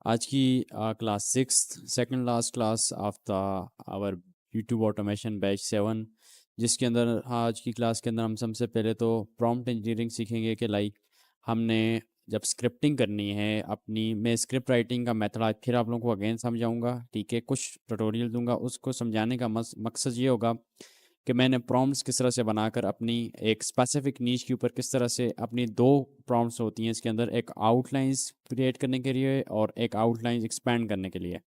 आज की class six second last class of the our YouTube automation batch 7, जिसके अंदर आज की क्लास के अंदर हम सबसे पहले तो प्रॉम्प्ट इंजीनियरिंग सीखेंगे कि लाइक हमने जब स्क्रिप्टिंग करनी है अपनी, मैं स्क्रिप्ट राइटिंग का मेथड आज फिर आप लोगों को अगेन समझाऊंगा। ठीक है, कुछ ट्यूटोरियल दूंगा, उसको समझाने का मकसद ये होगा कि मैंने प्रॉम्प्ट्स किस तरह से बनाकर अपनी एक स्पेसिफिक नीच के ऊपर किस तरह से अपनी दो प्रॉम्प्ट्स होती हैं इसके अंदर, एक आउटलाइंस क्रिएट करने के लिए और एक आउटलाइंस एक्सपैंड करने के लिए,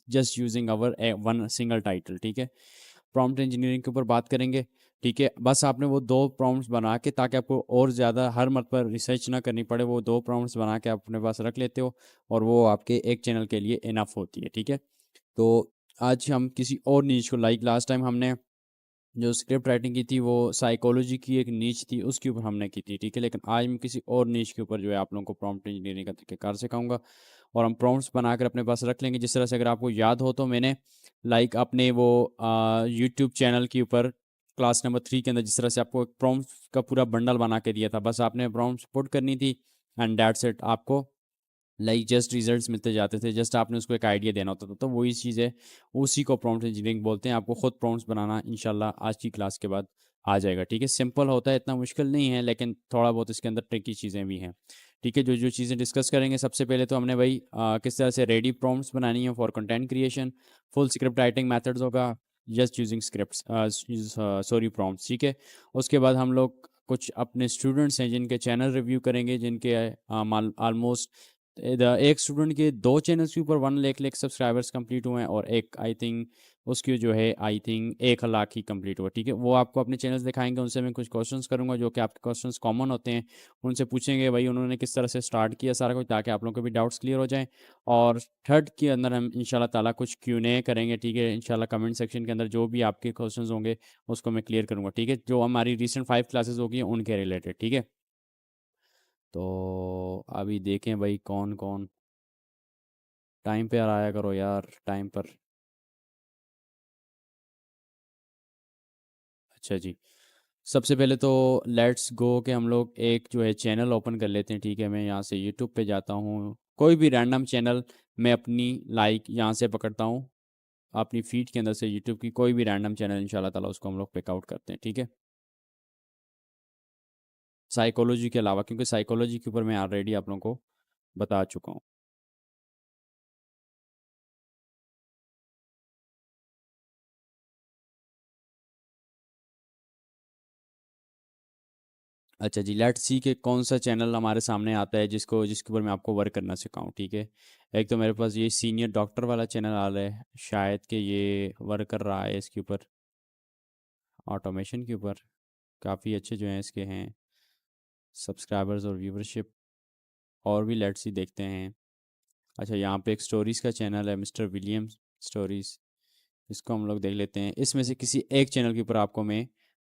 just using our one single title. ठीक है, प्रॉम्प्ट इंजीनियरिंग के ऊपर बात करेंगे। ठीक है, बस आपने वो दो प्रॉम्प्ट्स बना के, ताकि आपको और ज़्यादा हर मत पर रिसर्च ना करनी पड़े, वो दो प्रॉम्प्ट्स बना के आप अपने पास रख लेते हो और वो आपके एक चैनल के लिए इनफ होती है। ठीक है, तो आज हम किसी और नीच को, लाइक लास्ट टाइम हमने जो स्क्रिप्ट राइटिंग की थी वो साइकोलॉजी की एक नीच थी, उसके ऊपर हमने की थी। ठीक है, लेकिन आज मैं किसी और नीच के ऊपर जो है आप लोगों को प्रॉम्प्ट इंजीनियरिंग का तरीकेकार सिखाऊंगा और हम प्रॉम्प्ट्स बनाकर अपने पास रख लेंगे। जिस तरह से, अगर आपको याद हो तो मैंने लाइक अपने वो यूट्यूब चैनल के ऊपर क्लास नंबर 3 के अंदर जिस तरह से आपको एक प्रॉम्प्ट का पूरा बंडल बना के दिया था, बस आपने प्रॉम्प्ट्स पुट करनी थी एंड दैट्स इट। आपको लाइक जस्ट रिजल्ट्स मिलते जाते थे, जस्ट आपने उसको एक आइडिया देना होता था। तो वही चीज़ है, उसी को प्रॉम्प्ट इंजीनियरिंग बोलते हैं। आपको खुद प्रॉम्प्ट्स बनाना इंशाल्लाह आज की क्लास के बाद आ जाएगा। ठीक है, सिंपल होता है, इतना मुश्किल नहीं है, लेकिन थोड़ा बहुत इसके अंदर ट्रिकी चीज़ें भी हैं। ठीक है, जो जो चीज़ें डिस्कस करेंगे, सबसे पहले तो हमने भाई किस तरह से रेडी प्रॉम्प्ट्स बनानी है for content creation. Full script writing methods होगा, just using script, sorry prompts. ठीक है, उसके बाद हम लोग कुछ अपने स्टूडेंट्स हैं जिनके चैनल रिव्यू करेंगे, जिनके ऑलमोस्ट एक स्टूडेंट के दो चैनल्स के ऊपर 1 लाख सब्सक्राइबर्स कंप्लीट हुए हैं और एक आई थिंक उसकी जो है I think 1 lakh he complete हुआ। ठीक है, वो आपको अपने चैनल्स दिखाएंगे, उनसे मैं कुछ क्वेश्चंस करूंगा जो कि आपके क्वेश्चंस कॉमन होते हैं, उनसे पूछेंगे भाई उन्होंने किस तरह से स्टार्ट किया सारा कुछ, ताकि आप लोगों के भी डाउट्स क्लियर हो जाएं। और थर्ड के अंदर हम इंशाल्लाह ताला कुछ Q&A करेंगे। ठीक है, इंशाल्लाह कमेंट सेक्शन के अंदर जो भी आपके क्वेश्चंस होंगे उसको मैं क्लियर करूंगा। ठीक है, जो हमारी रिसेंट 5 क्लासेस होगी उनके रिलेटेड। ठीक है, तो अभी देखें भाई कौन कौन टाइम पे आया करो यार, टाइम पर। अच्छा जी, सबसे पहले तो लेट्स गो कि हम लोग एक जो है चैनल ओपन कर लेते हैं। ठीक है, मैं यहाँ से यूट्यूब पे जाता हूँ, कोई भी रैंडम चैनल मैं अपनी लाइक यहाँ से पकड़ता हूँ, अपनी फीड के अंदर से यूट्यूब की कोई भी रैंडम चैनल इंशाल्लाह ताला उसको हम लोग पिकआउट करते हैं। ठीक है, साइकोलॉजी के अलावा, क्योंकि साइकोलॉजी के ऊपर मैं ऑलरेडी आप लोगों को बता चुका हूँ। अच्छा जी, लेट्स सी कि कौन सा चैनल हमारे सामने आता है जिसको जिसके ऊपर मैं आपको वर्क करना सिखाऊं। ठीक है, एक तो मेरे पास ये सीनियर डॉक्टर वाला चैनल आ रहा है, शायद कि ये वर्क कर रहा है इसके ऊपर, ऑटोमेशन के ऊपर। काफ़ी अच्छे जो हैं इसके हैं सब्सक्राइबर्स और व्यूवरशिप। और भी लेट्स सी देखते हैं। अच्छा, यहाँ पे एक स्टोरीज़ का चैनल है, मिस्टर विलियम स्टोरीज़, इसको हम लोग देख लेते हैं। इसमें से किसी एक चैनल के ऊपर आपको मैं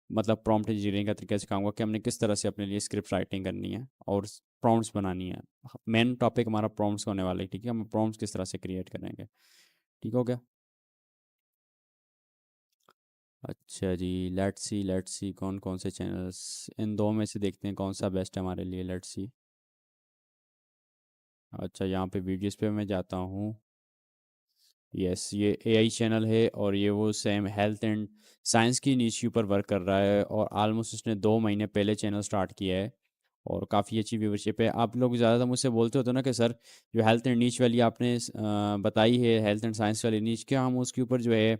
मतलब प्रॉम्प्ट इंजीनियरिंग का तरीका सिखाऊंगा कि हमने किस तरह से अपने लिए स्क्रिप्ट राइटिंग करनी है और प्रॉम्प्ट्स बनानी है। मेन टॉपिक हमारा प्रॉम्प्ट्स होने वाला है। ठीक है, हम प्रॉम्प्ट्स किस तरह से क्रिएट करेंगे। ठीक हो गया। अच्छा जी, लेट्स सी कौन कौन से चैनल्स, इन दो में से देखते हैं कौन सा बेस्ट है हमारे लिए। Let's see. अच्छा, यहाँ पे वीडियोस पे मैं जाता हूँ। यस, ये एआई चैनल है और ये वो सेम हेल्थ एंड साइंस की नीच के ऊपर वर्क कर रहा है और ऑलमोस्ट उसने 2 महीने पहले चैनल स्टार्ट किया है और काफ़ी अच्छी व्यूवरशिप है। आप लोग ज़्यादातर मुझसे बोलते होते हो ना कि सर जो हेल्थ एंड नीच वाली आपने बताई है, हेल्थ एंड साइंस वाली नीच, क्या हम उसके ऊपर जो है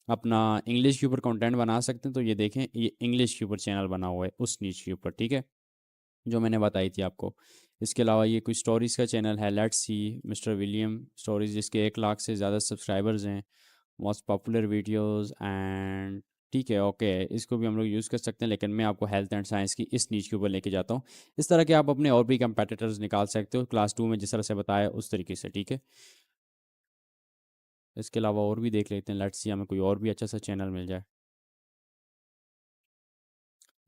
अपना इंग्लिश के ऊपर कंटेंट बना सकते हैं? तो ये देखें, ये इंग्लिश के ऊपर चैनल बना हुआ है उस नीच के ऊपर। ठीक है, जो मैंने बताई थी आपको। इसके अलावा ये कुछ स्टोरीज़ का चैनल है, let's see mister William stories, जिसके 1 लाख से ज़्यादा सब्सक्राइबर्स हैं, मोस्ट पॉपुलर वीडियोस एंड। ठीक है, ओके, इसको भी हम लोग यूज़ कर सकते हैं, लेकिन मैं आपको हेल्थ एंड साइंस की इस नीच के ऊपर लेके जाता हूँ। इस तरह के आप अपने और भी कंपेटिटर्स निकाल सकते हो क्लास 2 में जिस तरह से बताया उस तरीके से। ठीक है, इसके अलावा और भी देख लेते हैं, लेट्स सी हमें कोई और भी अच्छा सा चैनल मिल जाए।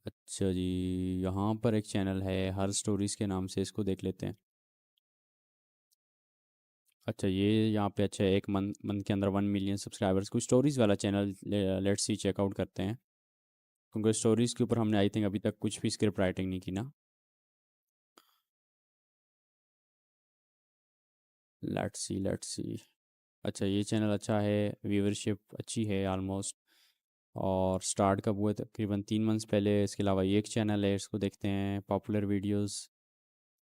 अच्छा जी, यहाँ पर एक चैनल है हर स्टोरीज़ के नाम से, इसको देख लेते हैं। अच्छा, ये यहाँ पे अच्छा है, एक मंथ मंथ के अंदर 1 मिलियन सब्सक्राइबर्स, कुछ स्टोरीज़ वाला चैनल। लेट्स सी चेकआउट करते हैं, क्योंकि स्टोरीज़ के ऊपर हमने आई थिंक अभी तक कुछ भी स्क्रिप्ट राइटिंग नहीं की ना। Let's see. अच्छा, ये चैनल अच्छा है, व्यूवरशिप अच्छी है ऑलमोस्ट। और स्टार्ट कब हुए? तकरीबन 3 मंथ्स पहले। इसके अलावा ये एक चैनल है, इसको देखते हैं, पॉपुलर वीडियोस।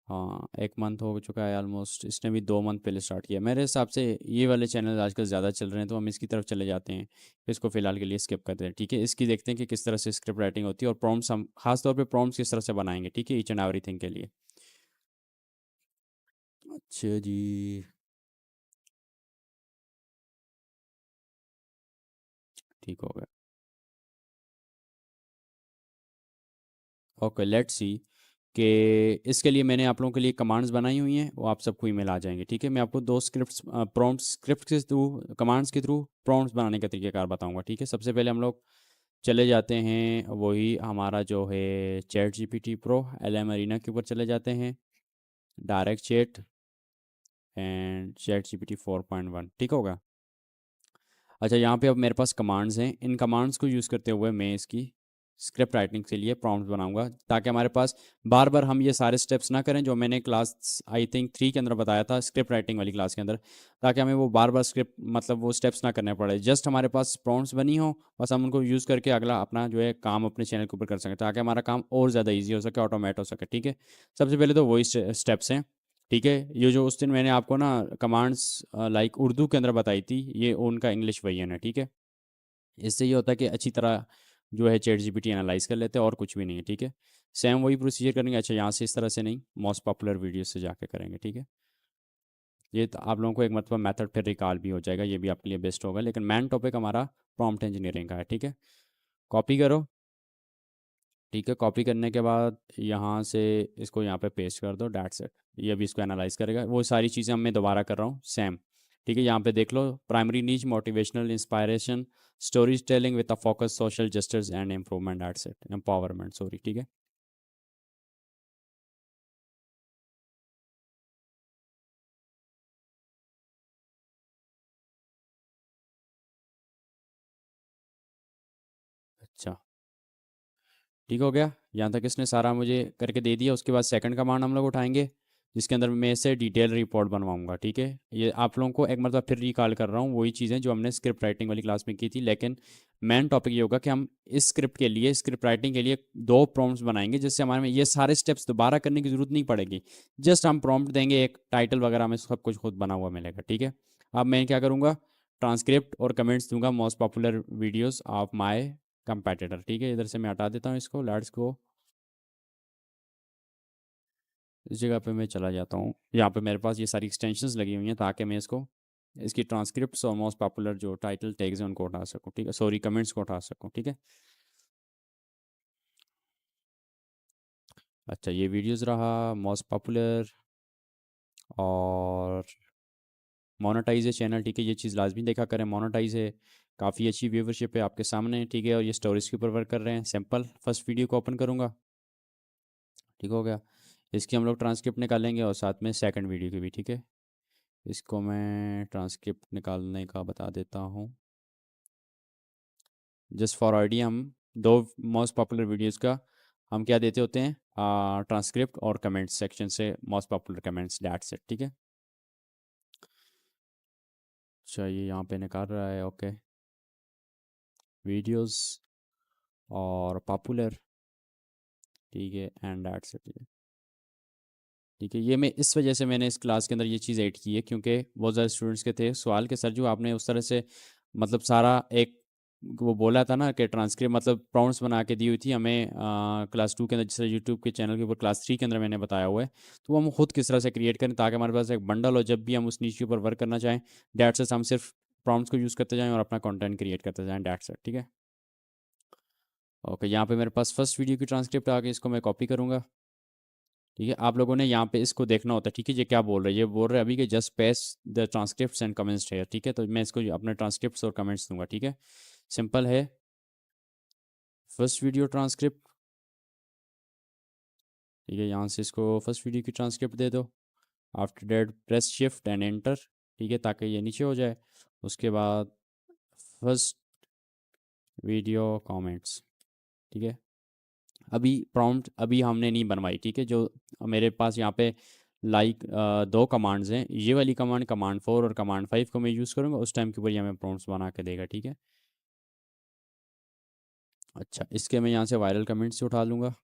हाँ, 1 मंथ हो चुका है ऑलमोस्ट। इसने भी 2 मंथ पहले स्टार्ट किया। मेरे हिसाब से ये वाले चैनल आजकल ज़्यादा चल रहे हैं, तो हम इसकी तरफ चले जाते हैं। इसको फ़िलहाल के लिए स्किप करते हैं, ठीक है। इसकी देखते हैं कि किस तरह से स्क्रिप्ट राइटिंग होती है, और प्रॉम्प्ट्स हम खास तौर पे प्रॉम्प्ट्स किस तरह से बनाएंगे, ठीक है, ईच एंड एवरीथिंग के लिए। अच्छा जी। ठीक हो गया। ओके, लेट्स सी कि इसके लिए मैंने आप लोगों के लिए कमांड्स बनाई हुई हैं, वो आप सबको ईमेल आ जाएंगे, ठीक है। मैं आपको दो स्क्रिप्ट्स प्रॉम्प्ट स्क्रिप्ट के थ्रू, कमांड्स के थ्रू प्रॉम्प्ट्स बनाने का तरीकाकार बताऊंगा, ठीक है। सबसे पहले हम लोग चले जाते हैं, वही हमारा जो है chat GPT pro LM arena के ऊपर चले जाते हैं, direct chat and chat GPT 4.1, ठीक होगा। अच्छा, यहाँ पे अब मेरे पास कमांड्स हैं। इन कमांड्स को यूज़ करते हुए मैं इसकी स्क्रिप्ट राइटिंग के लिए प्रॉम्प्ट बनाऊंगा, ताकि हमारे पास बार बार हम ये सारे स्टेप्स ना करें जो मैंने क्लास आई थिंक 3 के अंदर बताया था, स्क्रिप्ट राइटिंग वाली क्लास के अंदर। ताकि हमें वो बार बार स्क्रिप्ट मतलब वो स्टेप्स ना करने पड़े, जस्ट हमारे पास प्रॉम्प्ट्स बनी हो, बस हम उनको यूज़ करके अगला अपना जो है काम अपने चैनल के ऊपर कर सकें, ताकि हमारा काम और ज़्यादा ईजी हो सके, ऑटोमेट हो सके, ठीक है। सबसे पहले तो वही स्टेप्स हैं, ठीक है। ये जो उस दिन मैंने आपको ना कमांड्स लाइक उर्दू के अंदर बताई थी, ये उनका इंग्लिश वर्जन है, ठीक है। इससे ये होता है कि अच्छी तरह जो है चैट जीपीटी एनालाइज कर लेते हैं, और कुछ भी नहीं है, ठीक है। सेम वही प्रोसीजर करेंगे। अच्छा, यहाँ से इस तरह से नहीं, मोस्ट पॉपुलर वीडियो से जाके करेंगे, ठीक है। ये तो आप लोगों को एक मतलब मेथड फिर रिकॉल भी हो जाएगा, ये भी आपके लिए बेस्ट होगा। लेकिन मेन टॉपिक हमारा प्रॉम्प्ट इंजीनियरिंग का है, ठीक है। कॉपी करो, ठीक है। कॉपी करने के बाद यहाँ से इसको यहाँ पे पेस्ट कर दो, डैट्स इट। ये अभी इसको एनालाइज करेगा, वो सारी चीज़ें मैं दोबारा कर रहा हूँ सेम, ठीक है। यहाँ पे देख लो, primary needs, motivational, inspiration, stories telling with a focus, social justice and improvement, that's it, empowerment, sorry, ठीक है। अच्छा, ठीक हो गया। यहाँ तक इसने सारा मुझे करके दे दिया। उसके बाद सेकंड कमांड हम लोग उठाएंगे, जिसके अंदर मैं इसे डिटेल रिपोर्ट बनवाऊंगा, ठीक है। ये आप लोगों को एक मतलब फिर रिकॉल कर रहा हूँ, वही चीज़ें जो हमने स्क्रिप्ट राइटिंग वाली क्लास में की थी। लेकिन मेन टॉपिक ये होगा कि हम इस स्क्रिप्ट के लिए, स्क्रिप्ट राइटिंग के लिए दो प्रॉम्प्ट्स बनाएंगे, जिससे हमारे में ये सारे स्टेप्स दोबारा करने की जरूरत नहीं पड़ेगी। जस्ट हम प्रॉम्प्ट देंगे, एक टाइटल वगैरह में सब कुछ खुद बना हुआ मिलेगा, ठीक है। अब मैं क्या करूँगा, ट्रांसक्रिप्ट और कमेंट्स दूंगा, most popular videos of my competitor, ठीक है। इधर से मैं हटा देता हूँ इसको, लेट्स गो। इस जगह पे मैं चला जाता हूँ, यहाँ पे मेरे पास ये सारी एक्सटेंशंस लगी हुई हैं, ताकि मैं इसको इसकी ट्रांसक्रिप्ट्स और मोस्ट पॉपुलर जो टाइटल टैग्स हैं उनको उठा सकूँ, ठीक है, सॉरी, कमेंट्स को उठा सकूँ, ठीक है। अच्छा, ये वीडियोस रहा मोस्ट पॉपुलर, और मोनेटाइज है चैनल, ठीक है। ये चीज़ लाजमी देखा करें, मोनेटाइज है, काफ़ी अच्छी व्यूवरशिप है आपके सामने, ठीक है। और ये स्टोरीज के ऊपर वर्क कर रहे हैं। सिंपल, फर्स्ट वीडियो को ओपन करूँगा, ठीक हो गया। इसकी हम लोग ट्रांसक्रिप्ट निकालेंगे, और साथ में सेकंड वीडियो की भी, ठीक है। इसको मैं ट्रांसक्रिप्ट निकालने का बता देता हूँ, जस्ट फॉर आइडिया। हम दो मोस्ट पॉपुलर वीडियोस का हम क्या देते होते हैं, ट्रांसक्रिप्ट और कमेंट्स सेक्शन से most popular comments, that's it, ठीक है। चाहिए यहाँ पे निकाल रहा है, ओके, वीडियोस और पॉपुलर, ठीक है, एंड दैट्स इट, ठीक है। ये मैं इस वजह से मैंने इस क्लास के अंदर ये चीज़ ऐड की है, क्योंकि बहुत ज़्यादा स्टूडेंट्स के थे सवाल के, सर जो आपने उस तरह से मतलब सारा एक वो बोला था ना कि ट्रांसक्रिप्ट मतलब प्रॉम्प्ट्स बना के दी हुई थी हमें क्लास 2 के अंदर, जिस तरह यूट्यूब के चैनल के ऊपर क्लास 3 के अंदर मैंने बताया हुआ है। तो वो हम खुद किस तरह से क्रिएट करें, ताकि हमारे पास एक बंडल हो, जब भी हम उस नीच के ऊपर वर्क करना चाहें, डैट से हम सिर्फ प्रॉम्प्ट्स को यूज़ करते जाएं और अपना कंटेंट क्रिएट करते जाएं, डैट से, ठीक है। ओके, यहाँ पे मेरे पास फर्स्ट वीडियो की ट्रांसक्रिप्ट आ गई, इसको मैं कॉपी करूँगा, ठीक है। आप लोगों ने यहाँ पे इसको देखना होता है, ठीक है। ये क्या बोल रहे हैं, ये बोल रहे हैं अभी कि just paste the transcripts and comments है, ठीक है। तो मैं इसको अपने ट्रांसक्रिप्ट्स और कमेंट्स दूंगा, ठीक है। सिंपल है, फर्स्ट वीडियो ट्रांसक्रिप्ट, ठीक है। यहाँ से इसको फर्स्ट वीडियो की ट्रांसक्रिप्ट दे दो। After that press shift and enter, ठीक है, ताकि ये नीचे हो जाए। उसके बाद फर्स्ट वीडियो कमेंट्स, ठीक है। अभी प्रॉम्प्ट अभी हमने नहीं बनवाई, ठीक है। जो मेरे पास यहाँ पे लाइक दो कमांड्स हैं, ये वाली कमांड कमांड 4 और कमांड 5 को मैं यूज़ करूँगा, उस टाइम के ऊपर ये हमें प्रॉम्प्ट्स बना के देगा, ठीक है। अच्छा, इसके मैं यहाँ से वायरल कमेंट्स से उठा लूँगा।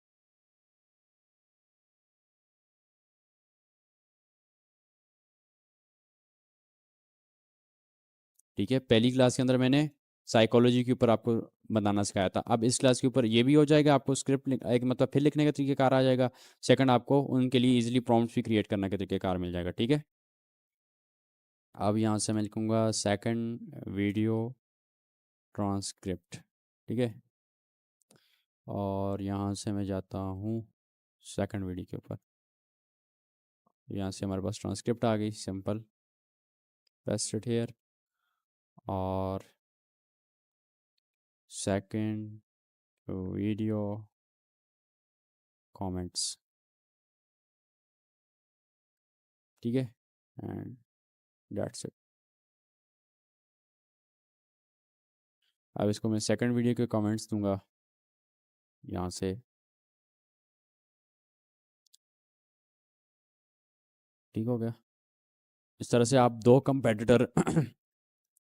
ठीक है, पहली क्लास के अंदर मैंने साइकोलॉजी के ऊपर आपको बताना सिखाया था, अब इस क्लास के ऊपर ये भी हो जाएगा, आपको स्क्रिप्ट एक मतलब फिर लिखने का तरीकेकार आ जाएगा। सेकंड, आपको उनके लिए इजीली प्रॉम्प्ट्स भी क्रिएट करने का तरीकेकार मिल जाएगा, ठीक है। अब यहाँ से मैं लिखूँगा सेकंड वीडियो ट्रांसक्रिप्ट, ठीक है। और यहाँ से मैं जाता हूँ सेकंड वीडियो के ऊपर, यहाँ से हमारे पास ट्रांसक्रिप्ट आ गई, सिंपल, पेस्ट इट हियर। और सेकंड वीडियो कमेंट्स, ठीक है, एंड दैट्स इट। अब इसको मैं सेकंड वीडियो के कमेंट्स दूंगा यहाँ से, ठीक हो गया। इस तरह से आप दो कंपेटिटर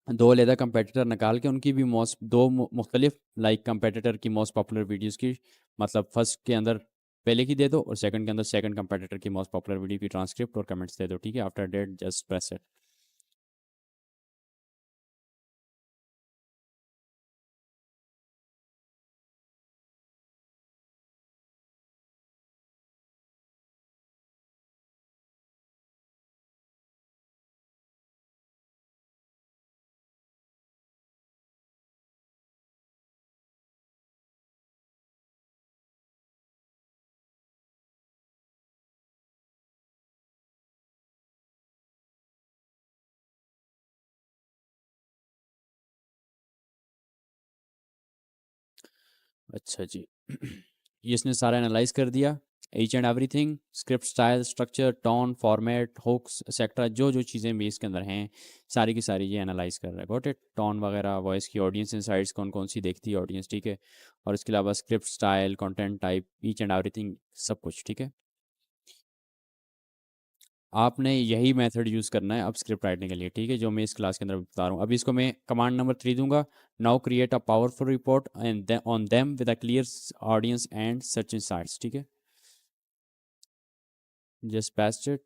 दो लेदा कंपेटिटर निकाल के उनकी भी मोस्ट दो मुख्तलिफ लाइक कंपेटिटर की मोस्ट पॉपुलर वीडियोस की, मतलब फर्स्ट के अंदर पहले की दे दो और सेकंड के अंदर सेकंड कंपेटिटर की मोस्ट पॉपुलर वीडियो की ट्रांसक्रिप्ट और कमेंट्स दे दो, ठीक है। After that just press it. अच्छा जी ये इसने सारा एनालाइज कर दिया, each and everything, script style, structure, tone, format, hooks etcetera, जो जो चीज़ें भी इसके अंदर हैं सारी की सारी ये एनालाइज कर रहा है, गॉट इट। टोन वगैरह, वॉइस की ऑडियंस इनसाइट्स कौन कौन सी देखती है ऑडियंस, ठीक है। और इसके अलावा script style, content type, each and everything, सब कुछ, ठीक है। आपने यही मेथड यूज़ करना है अब स्क्रिप्ट राइटिंग के लिए, ठीक है, जो मैं इस क्लास के अंदर बता रहा हूँ। अभी इसको मैं कमांड नंबर 3 दूंगा, now create a powerful report and on them with a clear audience and search insights, ठीक है। Just paste it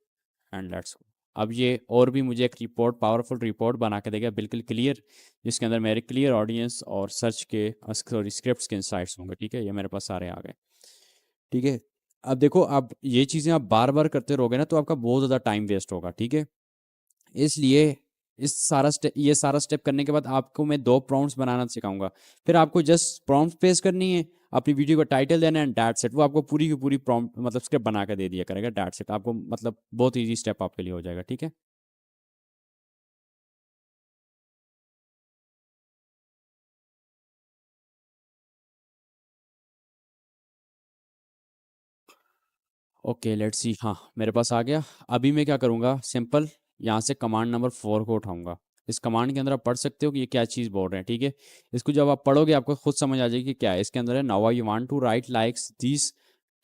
and let's go. अब ये और भी मुझे एक रिपोर्ट, पावरफुल रिपोर्ट बना के देगा, बिल्कुल क्लियर, जिसके अंदर मेरे क्लियर ऑडियंस और सर्च के सॉरी स्क्रिप्ट्स के इंसाइट्स होंगे, ठीक है। ये मेरे पास सारे आ गए, ठीक है। अब देखो, अब ये चीज़ें आप बार बार करते रहोगे ना तो आपका बहुत ज़्यादा टाइम वेस्ट होगा, ठीक है। इसलिए इस सारा स्टेप, ये सारा स्टेप करने के बाद आपको मैं दो प्रॉम्प्ट्स बनाना सिखाऊंगा, फिर आपको जस्ट प्रॉम्प्ट पेस्ट करनी है, अपनी वीडियो का टाइटल देना है एंड दैट्स इट, वो आपको पूरी की पूरी प्रॉम्प्ट मतलब स्क्रिप्ट बना के दे दिया करेगा, दैट्स इट। आपको मतलब बहुत ईजी स्टेप आपके लिए हो जाएगा, ठीक है। ओके लेट्स सी, हाँ मेरे पास आ गया। अभी मैं क्या करूँगा, सिंपल यहाँ से कमांड नंबर 4 को उठाऊंगा। इस कमांड के अंदर आप पढ़ सकते हो कि ये क्या चीज़ बोल रहे हैं, ठीक है। इसको जब आप पढ़ोगे आपको खुद समझ आ जाएगी कि क्या है इसके अंदर है। Now I want to write likes these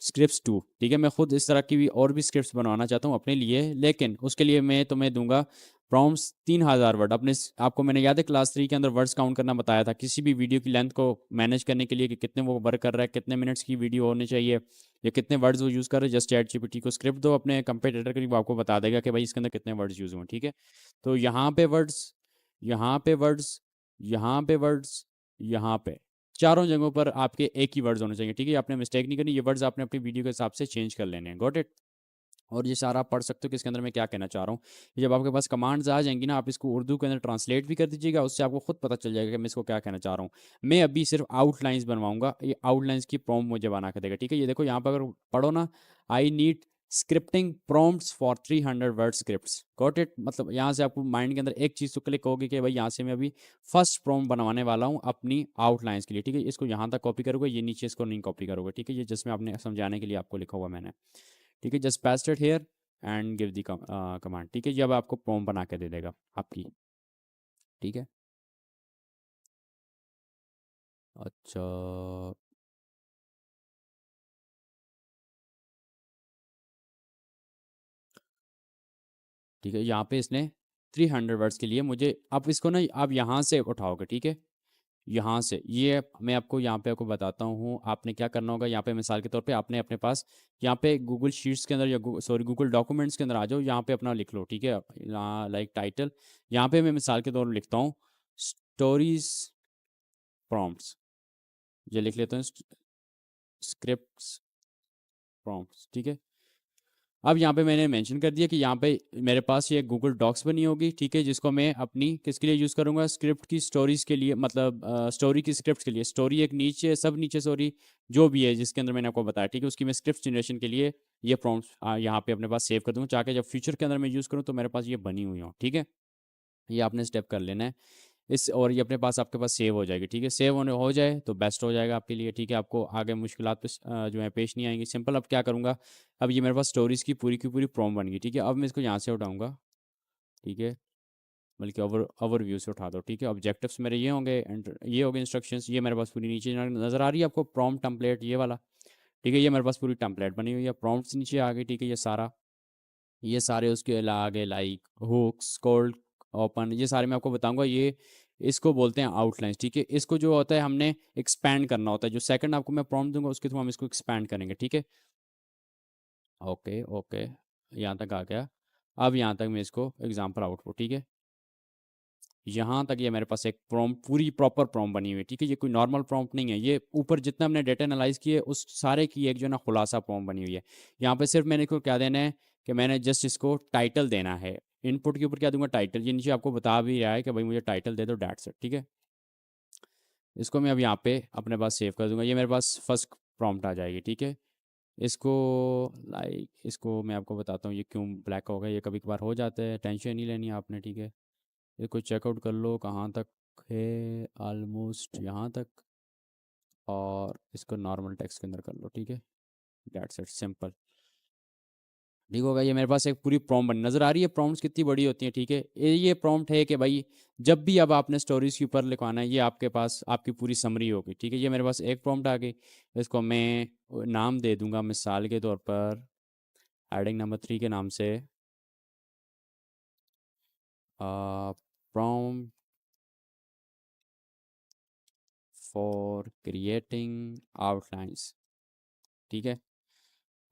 scripts too, ठीक है। मैं खुद इस तरह की भी और भी स्क्रिप्ट्स बनवाना चाहता हूँ अपने लिए, लेकिन उसके लिए मैं तुम्हें दूंगा प्रॉम्प्ट्स 3000 वर्ड। आपको मैंने याद है क्लास 3 के अंदर वर्ड्स काउंट करना बताया था, किसी भी वीडियो की लेंथ को मैनेज करने के लिए कि कितने वो वर्क कर रहा है, कितने मिनट्स की वीडियो होनी चाहिए, या कितने वर्ड्स वो यूज़ कर रहे हैं। जस्ट चैट जीपीटी को स्क्रिप्ट दो अपने कंपेटिटर के लिए, वो आपको बता देगा कि भाई इसके अंदर कितने वर्ड्स यूज़ हुए, ठीक है। तो यहाँ पे वर्ड्स, यहाँ पे वर्ड्स, यहाँ पे वर्ड्स, यहाँ पे, चारों जगहों पर आपके एक ही वर्ड्स होने चाहिए, ठीक है। आपने मिस्टेक नहीं करनी, ये वर्ड्स आपने अपनी वीडियो के हिसाब से चेंज कर लेने हैं, गॉट इट। और ये सारा आप पढ़ सकते हो कि इसके अंदर मैं क्या कहना चाह रहा हूँ। जब आपके पास कमांड्स आ जाएंगी ना, आप इसको उर्दू के अंदर ट्रांसलेट भी कर दीजिएगा, उससे आपको खुद पता चल जाएगा कि मैं इसको क्या कहना चाह रहा हूँ। मैं अभी सिर्फ आउटलाइंस बनवाऊंगा, ये आउटलाइंस की प्रॉम्प्ट मुझे बना के देगा, ठीक है। ये देखो यहाँ पर अगर पढ़ो ना, I need scripting prompts for 300 word scripts, got it. मतलब यहाँ से आपको माइंड के अंदर एक चीज़ तो क्लिक होगी कि भाई यहाँ से मैं अभी फर्स्ट प्रॉम्प्ट बनवाने वाला हूँ अपनी आउटलाइंस के लिए, ठीक है। इसको यहाँ तक कॉपी करोगे, ये नीचे इसको नहीं कॉपी करोगे, ठीक है। ये जिसमें आपने समझाने के लिए आपको लिखा हुआ मैंने, ठीक है। Just paste it here and give the command, ठीक है। ये अब आपको प्रॉम्प्ट बना के दे देगा आपकी, ठीक है। अच्छा, ठीक है, यहाँ पे इसने 300 वर्ड्स के लिए मुझे, आप इसको ना आप यहाँ से उठाओगे, ठीक है, यहाँ से ये मैं आपको यहाँ पे आपको बताता हूँ आपने क्या करना होगा। यहाँ पे मिसाल के तौर पे आपने अपने पास यहाँ पे गूगल शीट्स के अंदर या सॉरी गूगल डॉक्यूमेंट्स के अंदर आ जाओ, यहाँ पे अपना लिख लो, ठीक है, यहाँ लाइक टाइटल, यहाँ पे मैं मिसाल के तौर पर लिखता हूँ स्टोरीज प्रॉम्प्ट्स, ये लिख लेते हैं स्क्रिप्ट्स प्रॉम्प्ट्स, ठीक है। अब यहाँ पे मैंने मेंशन कर दिया कि यहाँ पे मेरे पास ये गूगल डॉक्स बनी होगी, ठीक है, जिसको मैं अपनी किसके लिए यूज़ करूँगा, स्क्रिप्ट की स्टोरीज के लिए, मतलब स्टोरी की स्क्रिप्ट के लिए। स्टोरी एक नीचे सब नीचे सॉरी जो भी है जिसके अंदर मैंने आपको बताया, ठीक है, उसकी मैं स्क्रिप्ट जनरेशन के लिए ये प्रॉम्प्ट्स यहाँ पे अपने पास सेव कर दूँगा, चाहे जब फ्यूचर के अंदर मैं यूज़ करूँ तो मेरे पास ये बनी हुई हो, ठीक है। ये आपने स्टेप कर लेना है इस, और ये अपने पास आपके पास सेव हो जाएगी, ठीक है। सेव होने हो जाए तो बेस्ट हो जाएगा आपके लिए, ठीक है, आपको आगे मुश्किलात पे जो है पेश नहीं आएंगी। सिंपल अब क्या करूँगा, अब ये मेरे पास स्टोरीज की पूरी प्रॉम्प्ट बन गई, ठीक है। अब मैं इसको यहाँ से उठाऊँगा, ठीक है, बल्कि ओवरव्यू से उठा दो, ठीक है। ऑब्जेक्टिव्स मेरे ये होंगे, ये हो गए इंस्ट्रक्शंस, ये मेरे पास पूरी नीचे नज़र आ रही है आपको प्रॉम्प्ट टेम्पलेट ये वाला, ठीक है, ये मेरे पास पूरी टेम्पलेट बनी हुई है, प्रॉम्प्ट्स नीचे आ गई, ठीक है, ये सारा, ये सारे उसके आगे लाइक हुक्स कोल्ड ओपन, ये सारे मैं आपको बताऊंगा। ये इसको बोलते हैं आउटलाइंस, ठीक है। इसको जो होता है हमने एक्सपैंड करना होता है, जो सेकंड आपको मैं प्रॉम्प्ट दूंगा उसके थ्रू हम इसको एक्सपैंड करेंगे, ठीक है। ओके ओके, यहाँ तक आ गया। अब यहाँ तक मैं इसको एग्जाम्पल आउटपुट, ठीक है, यहाँ तक ये मेरे पास एक प्रॉम्प्ट पूरी प्रॉपर प्रॉम्प्ट बनी हुई है, ठीक है। ये कोई नॉर्मल प्रॉम्प्ट नहीं है, ये ऊपर जितना हमने डेटा एनालाइज किए उस सारे की एक जो है ना खुलासा प्रॉम्प्ट बनी हुई है। यहाँ पे सिर्फ मैंने इसको क्या देना है कि मैंने जस्ट इसको टाइटल देना है, इनपुट के ऊपर क्या दूंगा टाइटल, ये नीचे आपको बता भी रहा है कि भाई मुझे टाइटल दे दो, डैट्स इट, ठीक है। इसको मैं अब यहाँ पे अपने पास सेव कर दूंगा, ये मेरे पास फर्स्ट प्रॉम्प्ट आ जाएगी, ठीक है। इसको लाइक इसको मैं आपको बताता हूँ ये क्यों ब्लैक हो गया, ये कभी कभार हो जाता है, टेंशन नहीं लेनी आपने, ठीक है। इसको चेकआउट कर लो कहाँ तक है, ऑलमोस्ट यहाँ तक, और इसको नॉर्मल टेक्स्ट के अंदर कर लो, ठीक है, दैट्स इट, सिंपल, ठीक होगा। ये मेरे पास एक पूरी प्रॉम्प्ट बनी नजर आ रही है, प्रॉम्प्ट्स कितनी बड़ी होती हैं, ठीक है। ये प्रॉम्प्ट है कि भाई जब भी अब आपने स्टोरीज के ऊपर लिखवाना है, ये आपके पास आपकी पूरी समरी होगी, ठीक है। ये मेरे पास एक प्रॉम्प्ट आ गई, इसको मैं नाम दे दूंगा मिसाल के तौर पर हेडिंग नंबर 3 के नाम से प्रॉम्प्ट फॉर क्रिएटिंग आउटलाइंस, ठीक है,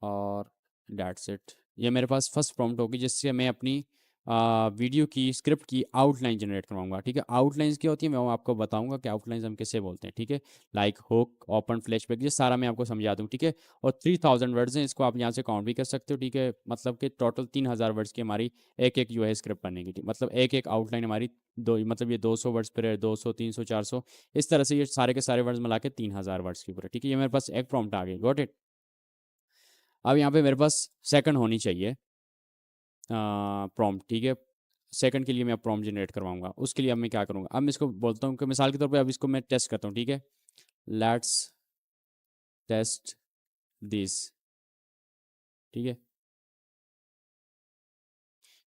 और डैट्स इट। ये मेरे पास फर्स्ट प्रॉम्प्ट होगी जिससे मैं अपनी वीडियो की स्क्रिप्ट की आउटलाइन जनरेट करवाऊंगा, ठीक है। आउटलाइंस क्या होती है मैं वो आपको बताऊंगा कि आउटलाइंस हम किसे बोलते हैं, ठीक है, लाइक हुक ओपन फ्लैशबैक, ये सारा मैं आपको समझा दूँ, ठीक है। और 3000 वर्ड्स हैं, इसको आप यहाँ से काउंट भी कर सकते हो, ठीक है, मतलब कि टोटल 3000 वर्ड्स की हमारी एक एक जो है स्क्रिप्ट बनेगी, ठीक, मतलब एक एक आउटलाइन हमारी दो, मतलब ये 200 वर्ड्स पर है, 200 300 400 इस तरह से ये सारे के सारे वर्ड्स मिला के 3000 वर्ड्स के ऊपर, ठीक है। ये मेरे पास एक प्रॉम्प्ट आ गई, गॉट इट। अब यहाँ पे मेरे पास सेकंड होनी चाहिए प्रॉम्प्ट, ठीक है। सेकंड के लिए मैं प्रॉम्प्ट जनरेट करवाऊंगा, उसके लिए अब मैं क्या करूँगा, अब मैं इसको बोलता हूँ कि मिसाल के तौर पे अब इसको मैं टेस्ट करता हूँ, ठीक है, लेट्स टेस्ट दिस, ठीक है,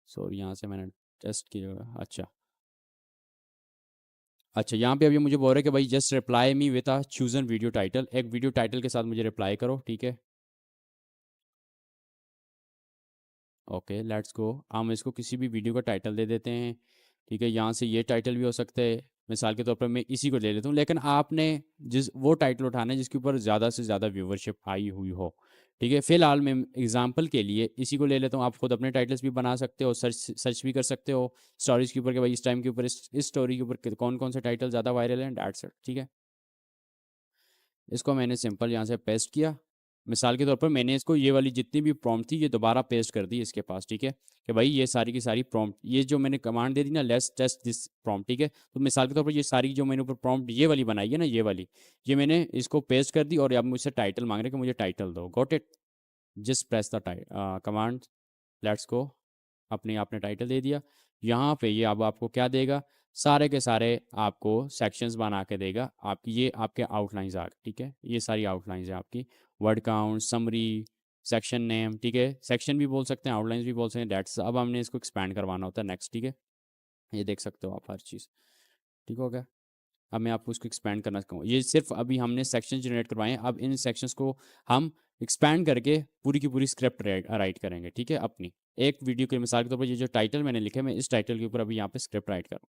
सॉरी यहाँ से मैंने टेस्ट किया, अच्छा अच्छा, यहाँ पे अभी मुझे बोल रहे हैं कि भाई just reply me with a chosen video title, एक वीडियो टाइटल के साथ मुझे रिप्लाई करो, ठीक है। ओके लेट्स गो, हम इसको किसी भी वीडियो का टाइटल दे देते हैं, ठीक है। यहाँ से ये टाइटल भी हो सकता है, मिसाल के तौर पर मैं इसी को ले लेता हूँ, लेकिन आपने जिस वो टाइटल उठाना है जिसके ऊपर ज़्यादा से ज़्यादा व्यूवरशिप आई हुई हो, ठीक है। फिलहाल मैं एग्जांपल के लिए इसी को ले लेता हूँ, आप खुद अपने टाइटल्स भी बना सकते हो, सर्च सर्च भी कर सकते हो स्टोरीज के ऊपर कि भाई इस टाइम के ऊपर इस स्टोरी के ऊपर कौन कौन से टाइटल ज़्यादा वायरल हैं, डैट्स इट, ठीक है। इसको मैंने सिंपल यहाँ से पेस्ट किया, मिसाल के तौर पर मैंने इसको ये वाली जितनी भी प्रॉम्प्ट थी ये दोबारा पेस्ट कर दी इसके पास, ठीक है, कि भाई ये सारी की सारी प्रॉम्प्ट, ये जो मैंने कमांड दे दी ना लेट्स टेस्ट दिस प्रॉम्प्ट, ठीक है, तो मिसाल के तौर पर ये सारी जो मैंने ऊपर प्रॉम्प्ट ये वाली बनाई है ना, ये वाली, ये मैंने इसको पेस्ट कर दी, और अब मुझसे टाइटल मांग रहे कि मुझे टाइटल दो, got it, just press the command, let's go, अपने आपने टाइटल दे दिया। यहाँ पे ये अब आपको क्या देगा, सारे के सारे आपको सेक्शंस बना के देगा, आपकी ये आपके आउटलाइंस आ गए, ठीक है, ये सारी आउटलाइंस है आपकी, word count, summary, section name, ठीक है, सेक्शन भी बोल सकते हैं, आउटलाइंस भी बोल सकते हैं, डेट्स। अब हमने इसको एक्सपैंड करवाना होता है नेक्स्ट, ठीक है, ये देख सकते हो आप हर चीज़, ठीक हो गया। अब मैं आपको इसको एक्सपैंड करना चाहूँ, ये सिर्फ अभी हमने सेक्शन जनरेट करवाए हैं, अब इन सेक्शंस को हम एक्सपैंड करके पूरी की पूरी स्क्रिप्ट राइट करेंगे, ठीक है, अपनी। एक वीडियो की मिसाल के तौर पर ये जो टाइटल मैंने लिखे, मैं इस टाइटल के ऊपर अभी यहाँ पे स्क्रिप्ट राइट करूँ।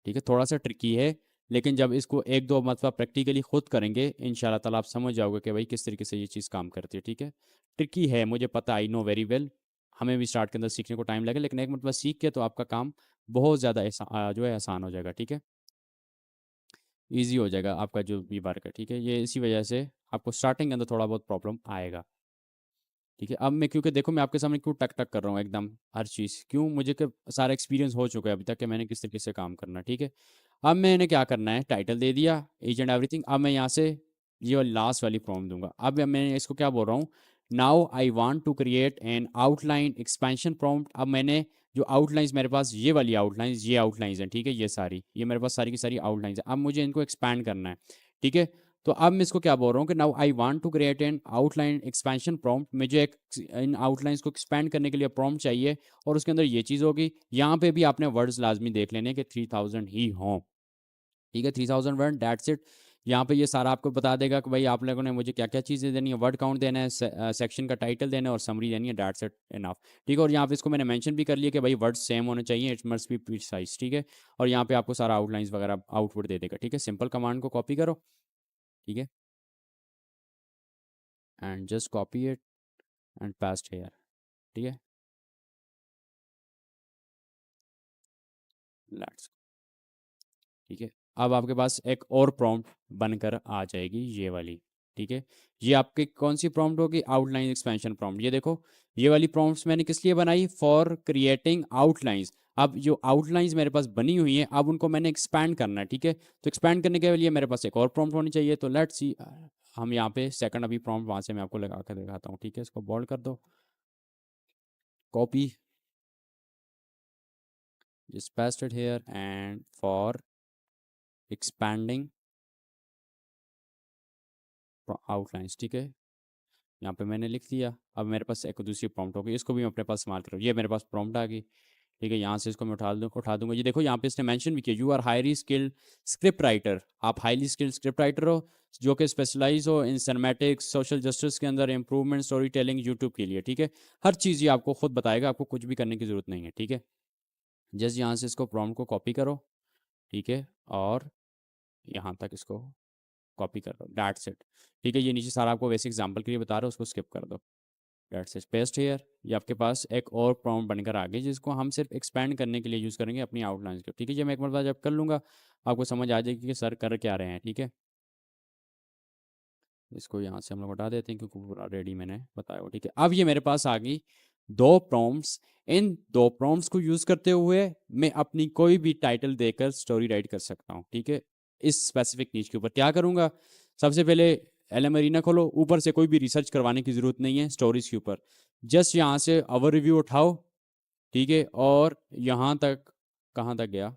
ठीक है, थोड़ा सा ट्रिकी है, लेकिन जब इसको एक दो मतलब प्रैक्टिकली खुद करेंगे इंशाल्लाह ताला आप समझ जाओगे कि भाई किस तरीके से ये चीज़ काम करती है। ठीक है, ट्रिकी है मुझे पता, आई नो वेरी वेल, हमें भी स्टार्ट के अंदर सीखने को टाइम लगेगा, लेकिन एक मतलब सीख के तो आपका काम बहुत ज़्यादा जो है आसान हो जाएगा। ठीक है, ईजी हो जाएगा आपका जो भी वर्क है। ठीक है, ये इसी वजह से आपको स्टार्टिंग के अंदर थोड़ा बहुत प्रॉब्लम आएगा। ठीक है, अब मैं क्योंकि देखो मैं आपके सामने क्यों टक टक कर रहा हूँ एकदम हर चीज़, क्यों, मुझे कि सारा एक्सपीरियंस हो चुका है अभी तक कि मैंने किस तरीके से काम करना है। ठीक है, अब मैंने क्या करना है, टाइटल दे दिया, एज एंड एवरीथिंग। अब मैं यहाँ से ये वाली लास्ट वाली फॉर्म दूंगा। अब मैं इसको क्या बोल रहा हूँ, now I want to create an outline expansion prompt. अब मैंने जो आउटलाइंस मेरे पास ये वाली आउटलाइंस, ये आउटलाइंस हैं, ठीक है, ये सारी, ये मेरे पास सारी की सारी आउटलाइंस है। अब मुझे इनको एक्सपैंड करना है। ठीक है, तो अब मैं इसको क्या बोल रहा हूँ कि now I want to create an outline expansion prompt. मुझे एक इन आउटलाइंस को एक्सपैंड करने के लिए प्रॉम्प्ट चाहिए, और उसके अंदर ये चीज़ होगी। यहाँ पे भी आपने वर्ड्स लाजमी देख लेने कि 3000 ही हों। ठीक है, 3000 वर्ड, दैट्स इट। यहाँ पे ये सारा आपको बता देगा कि भाई आप लोगों ने मुझे क्या क्या चीज़ें देनी है, वर्ड काउंट देना है, सेक्शन का टाइटल देना है, और समरी देनी है, दैट्स इट इनफ। ठीक है, और यहाँ पे इसको मैंने मेंशन भी कर लिया कि भाई वर्ड सेम होने चाहिए, इट मस्ट बी प्रिसाइज। ठीक है, और यहाँ पे आपको सारा आउटलाइंस वगैरह आउटपुट दे देगा। ठीक है, सिंपल कमांड को कॉपी करो। ठीक है, and just copy it and paste here. ठीक है, लेट्स, ठीक है, अब आपके पास एक और प्रॉम्प्ट बनकर आ जाएगी, ये वाली। ठीक है, ये आपकी कौन सी प्रॉम्प्ट होगी, आउटलाइन एक्सपेंशन प्रॉम्प्ट। ये देखो, ये वाली प्रॉम्प्ट्स मैंने किस लिए बनाई, फॉर क्रिएटिंग आउटलाइंस। अब जो आउटलाइंस मेरे पास बनी हुई हैं, अब उनको मैंने एक्सपैंड करना है। ठीक है, तो एक्सपैंड करने के लिए मेरे पास एक और प्रॉम्प्ट होनी चाहिए। तो लेट्स सी, हम यहाँ पे सेकंड अभी प्रॉम्प्ट वहाँ से मैं आपको लगा कर दिखाता हूँ। ठीक है, इसको बोल्ड कर दो, copy, just paste it here, and for expanding outlines। ठीक है, यहाँ पे मैंने लिख दिया। अब मेरे पास एक दूसरी प्रॉम्प्ट होगी, इसको भी मैं अपने पास इस्तेमाल करूँ। ये मेरे पास प्रॉम्प्ट आ गई। ठीक है, यहाँ से इसको मैं उठा दूंगा। ये देखो यहाँ पे इसने मेंशन भी किया, you are highly skilled script writer. आप हाईली स्किल्ड स्क्रिप्ट राइटर हो जो कि स्पेशलाइज हो इन सिनेमैटिक्स, सोशल जस्टिस के अंदर इंप्रूवमेंट, स्टोरी टेलिंग, यूट्यूब के लिए। ठीक है, हर चीज़ ये आपको खुद बताएगा, आपको कुछ भी करने की ज़रूरत नहीं है। ठीक है, जस्ट यहाँ से इसको प्रॉम्प्ट को कॉपी करो। ठीक है, और यहाँ तक इसको कॉपी कर दो, दैट्स इट। ठीक है, ये नीचे सारा आपको वैसे एग्जांपल के लिए बता रहा हूँ, उसको स्किप कर दो, दैट्स इट, पेस्ट हियर। ये आपके पास एक और प्रॉम्प्ट बनकर आ गई, जिसको हम सिर्फ एक्सपैंड करने के लिए यूज़ करेंगे अपनी आउटलाइंस को। ठीक है, ये मैं एक बार जब कर लूँगा आपको समझ आ जाएगी कि सर कर क्या रहे हैं। ठीक है, इसको यहाँ से हम लोग हटा देते हैं क्योंकि पूरा रेडी मैंने बताया हो। ठीक है, अब ये मेरे पास आ गई दो प्रॉम्प्ट्स। इन दो प्रॉम्प्ट्स को यूज़ करते हुए मैं अपनी कोई भी टाइटल देकर स्टोरी राइट कर सकता हूँ। ठीक है, इस स्पेसिफिक नीच के ऊपर क्या करूँगा, सबसे पहले एलएम अरीना खोलो, ऊपर से कोई भी रिसर्च करवाने की ज़रूरत नहीं है स्टोरीज के ऊपर। जस्ट यहाँ से ओवर रिव्यू उठाओ। ठीक है, और यहाँ तक, कहाँ तक गया,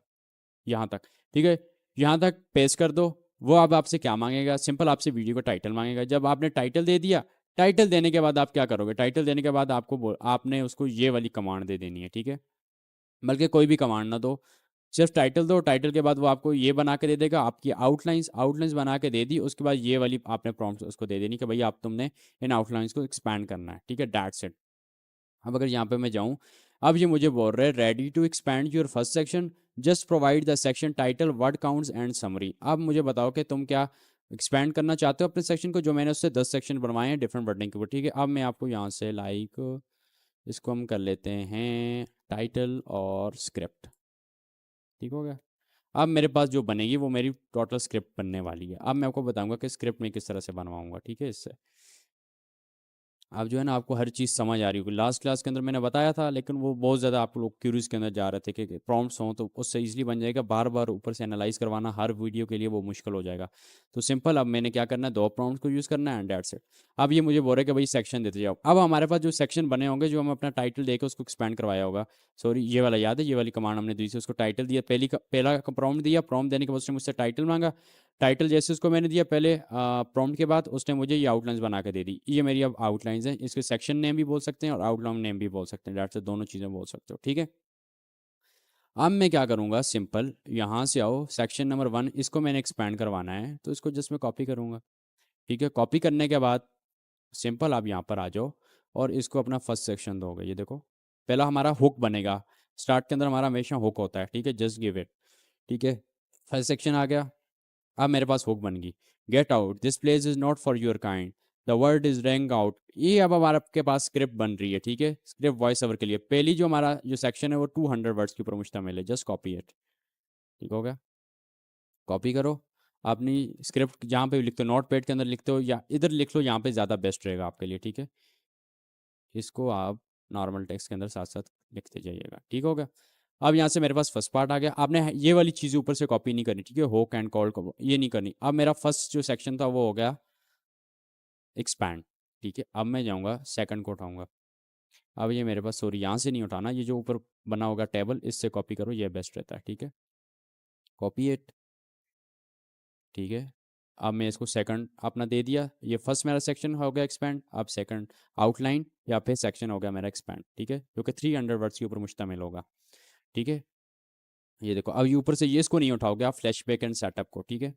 यहाँ तक। ठीक है, यहाँ तक पेस्ट कर दो। वो अब आपसे क्या मांगेगा, सिंपल आपसे वीडियो का टाइटल मांगेगा। जब आपने टाइटल दे दिया, टाइटल देने के बाद आप क्या करोगे, टाइटल देने के बाद आपने उसको ये वाली कमांड दे देनी है। ठीक है, बल्कि कोई भी कमांड ना दो, सिर्फ टाइटल दो। टाइटल के बाद वो आपको ये बना के दे देगा, आपकी आउटलाइंस, आउटलाइंस बना के दे दी। उसके बाद ये वाली आपने प्रॉम्प्ट उसको दे देनी कि भाई आप तुमने इन आउटलाइंस को एक्सपैंड करना है। ठीक है, दैट्स इट। अब अगर यहाँ पे मैं जाऊँ, अब ये मुझे बोल रहा है ready to expand your first section, just provide the section title, word counts and summary. अब मुझे बताओ कि तुम क्या एक्सपैंड करना चाहते हो अपने सेक्शन को, जो मैंने उससे 10 सेक्शन बनवाए हैं डिफरेंट वर्डिंग के ऊपर। ठीक है, अब मैं आपको यहाँ से लाइक इसको हम कर लेते हैं टाइटल और स्क्रिप्ट। ठीक हो गया, अब मेरे पास जो बनेगी वो मेरी टोटल स्क्रिप्ट बनने वाली है। अब मैं आपको बताऊंगा कि स्क्रिप्ट में किस तरह से बनवाऊंगा। ठीक है, इससे अब जो है ना आपको हर चीज़ समझ आ रही होगी। लास्ट क्लास के अंदर मैंने बताया था, लेकिन वो बहुत ज़्यादा आप लोग क्यूरीज के अंदर जा रहे थे कि प्रॉम्प्ट्स हों तो उससे इजीली बन जाएगा। बार बार ऊपर से एनालाइज करवाना हर वीडियो के लिए वो मुश्किल हो जाएगा। तो सिंपल, अब मैंने क्या करना है, दो प्रॉम्प्ट्स को यूज़ करना है एंड दैट्स इट। अब ये मुझे बोल रहे कि भाई सेक्शन देते जाओ। अब हमारे पास जो सेक्शन बने होंगे, जो हम अपना टाइटल देकर उसको एक्सपैंड करवाया होगा, सॉरी ये वाला याद है, ये वाली कमांड हमने दी थी, उसको टाइटल दिया, पहला प्रॉम्प्ट दिया, प्रॉम्प्ट देने के बाद उसने मुझसे टाइटल मांगा। टाइटल जैसे उसको मैंने दिया पहले प्रॉम्प्ट के बाद, उसने मुझे ये आउटलाइंस बना के दे दी। ये मेरी अब आउटलाइंस हैं, इसके सेक्शन नेम भी बोल सकते हैं और आउटलाइन नेम भी बोल सकते हैं, डेट से दोनों चीज़ें बोल सकते हो। ठीक है, अब मैं क्या करूँगा, सिंपल यहाँ से आओ, सेक्शन नंबर 1 इसको मैंने एक्सपैंड करवाना है, तो इसको जस्ट मैं कॉपी करूँगा। ठीक है, कॉपी करने के बाद सिंपल आप यहाँ पर आ जाओ, और इसको अपना फर्स्ट सेक्शन दोगे। ये देखो पहला हमारा हुक बनेगा, स्टार्ट के अंदर हमारा हमेशा हुक होता है, ठीक है, जस्ट गिव इट, ठीक है। फर्स्ट सेक्शन आ गया। अब मेरे पास हुक बन गई, get out, this place is not for your kind, the word is wrong out. ये अब हमारे आपके पास स्क्रिप्ट बन रही है, ठीक है, स्क्रिप्ट वॉइस ओवर के लिए। पहली जो हमारा जो सेक्शन है वो 200 वर्ड्स के ऊपर मुश्तमिल है, जस्ट कॉपी इट, ठीक हो गया। कॉपी करो अपनी स्क्रिप्ट, जहाँ पे भी लिखते हो, नोट पैड के अंदर लिखते हो या इधर लिख लो, यहाँ पे ज़्यादा बेस्ट रहेगा आपके लिए, ठीक है। इसको आप नॉर्मल टेक्स्ट के अंदर साथ साथ लिखते जाइएगा, ठीक हो गया। अब यहाँ से मेरे पास फर्स्ट पार्ट आ गया। आपने ये वाली चीज़ें ऊपर से कॉपी नहीं करनी, ठीक है, होक एंड कॉल को ये नहीं करनी। अब मेरा फर्स्ट जो सेक्शन था वो हो गया एक्सपैंड, ठीक है। अब मैं जाऊँगा सेकंड को उठाऊंगा। अब ये मेरे पास, सॉरी यहाँ से नहीं उठाना, ये जो ऊपर बना होगा टेबल, इससे कॉपी करो, ये बेस्ट रहता है, ठीक है। कॉपी इट, ठीक है। अब मैं इसको सेकंड अपना दे दिया, ये फर्स्ट मेरा सेक्शन हो गया एक्सपैंड। अब सेकंड आउटलाइन या फिर सेक्शन हो गया मेरा एक्सपैंड, ठीक है, जो कि 300 वर्ड्स के ऊपर मुश्तमिल होगा, ठीक है। ये देखो अब ये ऊपर से ये इसको नहीं उठाओगे आप, फ्लैशबैक एंड सेटअप को, ठीक है।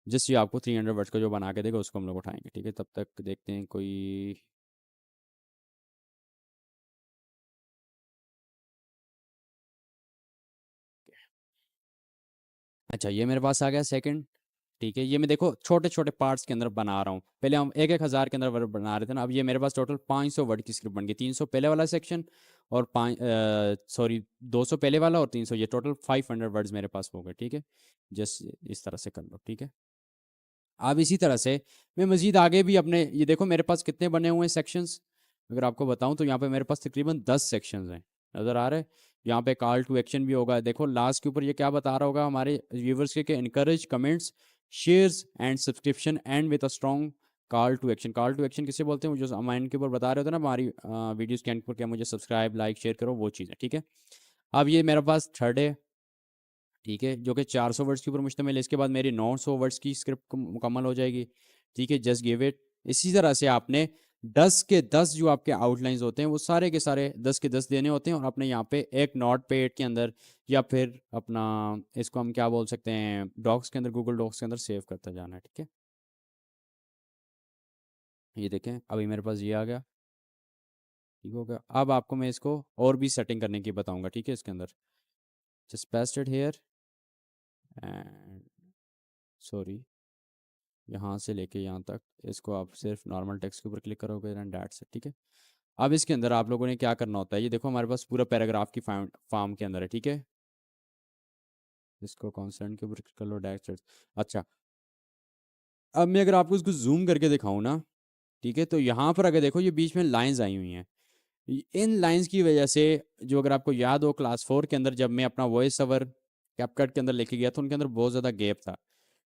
जिस ये आपको 300 वर्ड्स का जो बना के देगा उसको हम लोग उठाएंगे, ठीक है। तब तक देखते हैं कोई। अच्छा ये मेरे पास आ गया सेकंड, ठीक है। ये मैं देखो छोटे छोटे पार्ट्स के अंदर बना रहा हूँ, पहले हम एक एक हज़ार के अंदर वर्ड बना रहे थे ना, अब ये मेरे पास टोटल 500 वर्ड की स्क्रिप्ट बन गई। 300 पहले वाला सेक्शन और 200 पहले वाला और 300, ये टोटल 500 वर्ड्स मेरे पास हो गए, ठीक है। जस्ट इस तरह से कर लो, ठीक है। अब इसी तरह से मैं मजीद आगे भी अपने, ये देखो मेरे पास कितने बने हुए हैं सेक्शंस, अगर आपको बताऊं तो यहाँ पे मेरे पास तकरीबन 10 सेक्शंस हैं, नज़र आ रहे हैं। यहाँ पे कॉल टू एक्शन भी होगा, देखो लास्ट के ऊपर ये क्या बता रहा होगा हमारे व्यूवर्स के, encourage comments, shares and subscription and with a strong call to action. Call to action किसे बोलते हैं, वो जो अमाइन के ऊपर बता रहे होते हैं ना हमारी वीडियोज़ के एंड पर, क्या मुझे सब्सक्राइब लाइक शेयर करो, वो चीज़ है, ठीक है। अब ये मेरे पास थर्ड है, ठीक है, जो कि 400 वर्ड्स के ऊपर मुश्तमिल है। इसके बाद मेरी 900 वर्ड्स की स्क्रिप्ट मुकम्मल हो जाएगी, ठीक है, जस्ट गिव इट। इसी तरह से आपने 10 के 10 जो आपके आउटलाइंस होते हैं वो सारे के सारे 10 के 10 देने होते हैं, और अपने यहाँ पे एक नोट पैड के अंदर या फिर अपना, इसको हम क्या बोल सकते हैं, डॉक्स के अंदर, गूगल डॉक्स के अंदर सेव करता जाना है, ठीक है। ये देखें अभी मेरे पास ये आ गया, ठीक हो गया। अब आपको मैं इसको और भी सेटिंग करने की बताऊंगा, ठीक है, इसके अंदर just paste it here and, sorry, यहाँ से लेके यहाँ तक इसको आप सिर्फ नॉर्मल टेक्स्ट के ऊपर क्लिक करोगे एंड दैट्स इट, ठीक है। अब इसके अंदर आप लोगों ने क्या करना होता है, ये देखो हमारे पास पूरा पैराग्राफ की फॉर्म के अंदर है, ठीक है। इसको कॉन्सेंट के ऊपर क्लिक कर लो, दैट्स इट। अच्छा अब मैं अगर आपको इसको जूम करके दिखाऊँ ना, ठीक है, तो यहाँ पर अगर देखो ये बीच में लाइंस आई हुई हैं, इन लाइंस की वजह से, जो अगर आपको याद हो क्लास 4 के अंदर जब मैं अपना वॉइस ओवर कैपकट के अंदर लेके गया तो उनके अंदर बहुत ज़्यादा गैप था,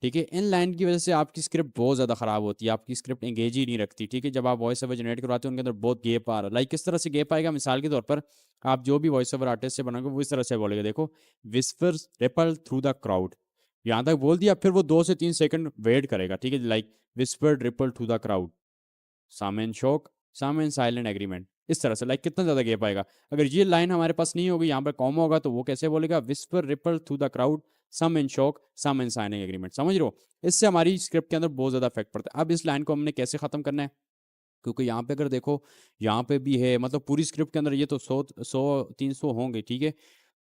ठीक है। इन लाइन की वजह से आपकी स्क्रिप्ट बहुत ज़्यादा ख़राब होती है, आपकी स्क्रिप्ट एंगेज ही नहीं रखती, ठीक है। जब आप वॉइस ओवर जनरेट करवाते हो उनके अंदर बहुत गैप आ रहा है, लाइक किस तरह से गैप आएगा, मिसाल के तौर पर आप जो भी वॉइस ओवर आर्टिस्ट से बनाओगे वो इस तरह से बोलेगा, देखो, whispers ripple through the crowd, यहाँ तक बोल दिया, फिर वो 2 से 3 सेकंड वेट करेगा, ठीक है, like whispered ripple through the crowd, some in shock, some in silent agreement, इस तरह से, लाइक कितना ज्यादा गैप आएगा। अगर ये लाइन हमारे पास नहीं होगी, यहाँ पर कॉमा होगा, तो वो कैसे बोलेगा, whisper ripple through the crowd, some in shock, some in silent agreement, समझ रहे हो। इससे हमारी स्क्रिप्ट के अंदर बहुत ज्यादा इफेक्ट पड़ता है। अब इस लाइन को हमने कैसे खत्म करना है, क्योंकि यहाँ पे अगर देखो यहाँ पे भी है, मतलब पूरी स्क्रिप्ट के अंदर ये तो 100 300 होंगे, ठीक है।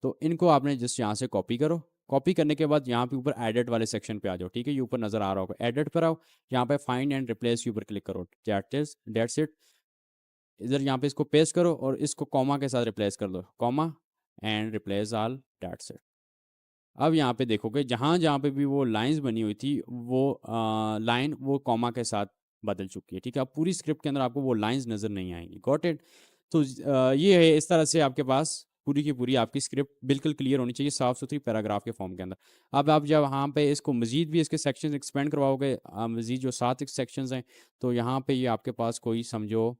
तो इनको आपने जस्ट यहाँ से कॉपी करो, कॉपी करने के बाद यहाँ पे ऊपर एडिट वाले सेक्शन पे आ जाओ, ठीक है, ये ऊपर नजर आ रहा होगा, एडिट पर आओ, यहाँ पे फाइंड एंड रिप्लेस के ऊपर क्लिक करो, दैट्स इट। इधर यहाँ पे इसको पेस्ट करो और इसको कॉमा के साथ रिप्लेस कर दो, comma and replace all, that's it. अब यहाँ पे देखोगे जहाँ जहाँ पे भी वो लाइंस बनी हुई थी वो लाइन वो कॉमा के साथ बदल चुकी है, ठीक है। अब पूरी स्क्रिप्ट के अंदर आपको वो लाइंस नज़र नहीं आएंगी, गॉट इट। तो ये है, इस तरह से आपके पास पूरी की पूरी आपकी स्क्रिप्ट बिल्कुल क्लियर होनी चाहिए, साफ सुथरी पैराग्राफ के फॉर्म के अंदर। अब आप जब यहाँ पे इसको मजीद भी इसके सेक्शंस एक्सपेंड करवाओगे, मजीद जो 7 सेक्शंस हैं, तो यहाँ पे ये आपके पास कोई समझो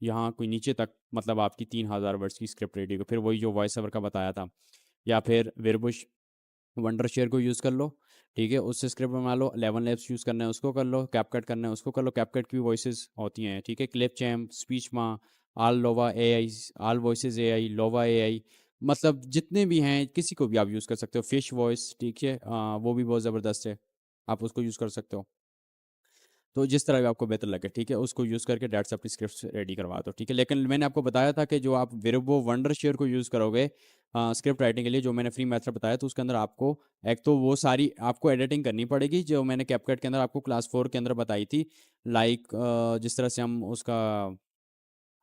यहाँ कोई नीचे तक, मतलब आपकी 3000 वर्ड्स की स्क्रिप्ट रेडी हो, फिर वही जो वॉइस ओवर का बताया था, या फिर वेरबुश वंडर शेयर को यूज़ कर लो, ठीक है, उससे स्क्रिप्ट बना लो। 11 लैब्स यूज़ करना है उसको कर लो, कैपकट करना है उसको कर लो, कैपकट की भी वॉइसेस होती हैं, ठीक है, क्लिप चैम्प, स्पीच माँ, आल लोवा ए आई, आल वॉइसेस ए आई, लोवा ए आई, मतलब जितने भी हैं किसी को भी आप यूज़ कर सकते हो। फिश वॉइस, ठीक है, वो भी बहुत ज़बरदस्त है, आप उसको यूज़ कर सकते हो। तो जिस तरह भी आपको बेहतर लगे, ठीक है, उसको यूज़ करके डेट से अपनी स्क्रिप्ट रेडी करवा दो, ठीक है। लेकिन मैंने आपको बताया था कि जो आप वेरिएबल वंडर शेयर को यूज़ करोगे स्क्रिप्ट राइटिंग के लिए, जो मैंने फ्री मेथड बताया, तो उसके अंदर आपको एक तो वो सारी आपको एडिटिंग करनी पड़ेगी जो मैंने कैपकट के अंदर आपको क्लास 4 के अंदर बताई थी। लाइक जिस तरह से हम उसका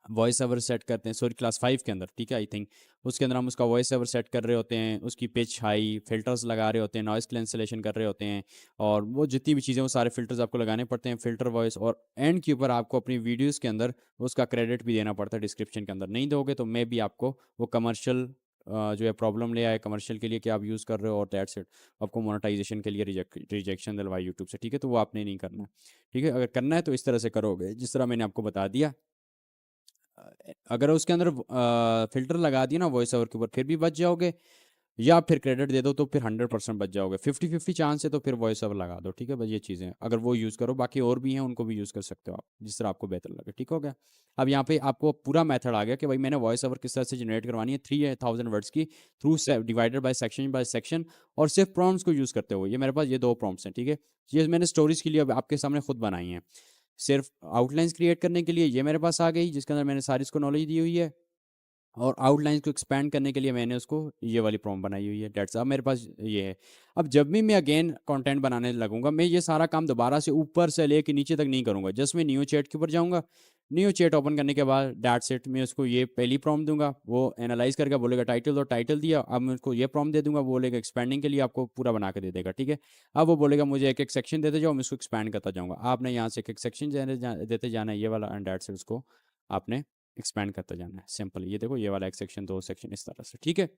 वॉइस ओवर सेट करते हैं, सॉरी क्लास 5 के अंदर, ठीक है, आई थिंक उसके अंदर हम उसका वॉइस ओवर सेट कर रहे होते हैं, उसकी पिच हाई, फिल्टर्स लगा रहे होते हैं, नॉइस कैंसलेशन कर रहे होते हैं, और वो जितनी भी चीज़ें, वो सारे फिल्टर्स आपको लगाने पड़ते हैं, फिल्टर वॉइस, और एंड के ऊपर आपको अपनी वीडियोज़ के अंदर उसका क्रेडिट भी देना पड़ता है डिस्क्रिप्शन के अंदर। नहीं दोगे तो मे भी आपको वो कमर्शियल जो है प्रॉब्लम ले आए कमर्शियल के लिए कि आप यूज़ कर रहे हो, और दैट्स इट, आपको मोनेटाइजेशन के लिए रिजेक्शन दिलवाए यूट्यूब से, ठीक है। तो वो आपने नहीं करना है, ठीक है। अगर करना है तो इस तरह से करोगे जिस तरह मैंने आपको बता दिया। अगर उसके अंदर फिल्टर लगा दिया ना वॉइस ओवर के ऊपर, फिर भी बच जाओगे, या फिर क्रेडिट दे दो तो फिर 100% बच जाओगे। 50-50 चांस है तो फिर वॉइस ओवर लगा दो, ठीक है। बस ये चीज़ें अगर वो यूज़ करो, बाकी और भी हैं उनको भी यूज़ कर सकते हो आप, जिस तरह आपको बेहतर लगे, ठीक हो गया। अब यहाँ पे आपको पूरा मेथड आ गया कि भाई मैंने वॉइस ओवर किस तरह से जनरेट करवानी है 3000 वर्ड्स की, थ्रू डिवाइडेड बाय सेक्शन, और सिर्फ प्रॉम्प्ट्स को यूज़ करते हुए। ये मेरे पास ये 2 प्रॉम्प्ट्स हैं, ठीक है। ये मैंने स्टोरीज के लिए अब आपके सामने खुद बनाई हैं। सिर्फ आउटलाइंस क्रिएट करने के लिए ये मेरे पास आ गई, जिसके अंदर मैंने सारी इसको नॉलेज दी हुई है, और आउटलाइंस को एक्सपेंड करने के लिए मैंने उसको ये वाली प्रॉम्प्ट बनाई हुई है, डेट्स। अब मेरे पास ये है। अब जब भी मैं अगेन कंटेंट बनाने लगूंगा, मैं ये सारा काम दोबारा से ऊपर से लेके नीचे तक नहीं करूंगा, जस्ट मैं न्यू चैट के ऊपर जाऊंगा, न्यू चैट ओपन करने के बाद डेट्स इट, मैं उसको ये पहली प्रॉम्प्ट दूंगा, वो एनालाइज करके बोलेगा टाइटल दो, टाइटल दिया। अब मैं उसको ये प्रॉम्प्ट दे दूंगा, वो बोलेगा एक्सपेंडिंग के लिए आपको पूरा बना के दे देगा, ठीक है। अब वो बोलेगा मुझे एक एक सेक्शन देते जाओ, मैं उसको एक्सपैंड करता जाऊंगा। आपने यहाँ से एक एक सेक्शन देते जाना है, ये वाला, एंड डेट्स इट, उसको आपने एक्सपैंड करता जाना है, सिंपल। ये देखो, ये वाला एक सेक्शन, 2 सेक्शन, इस तरह से, ठीक है।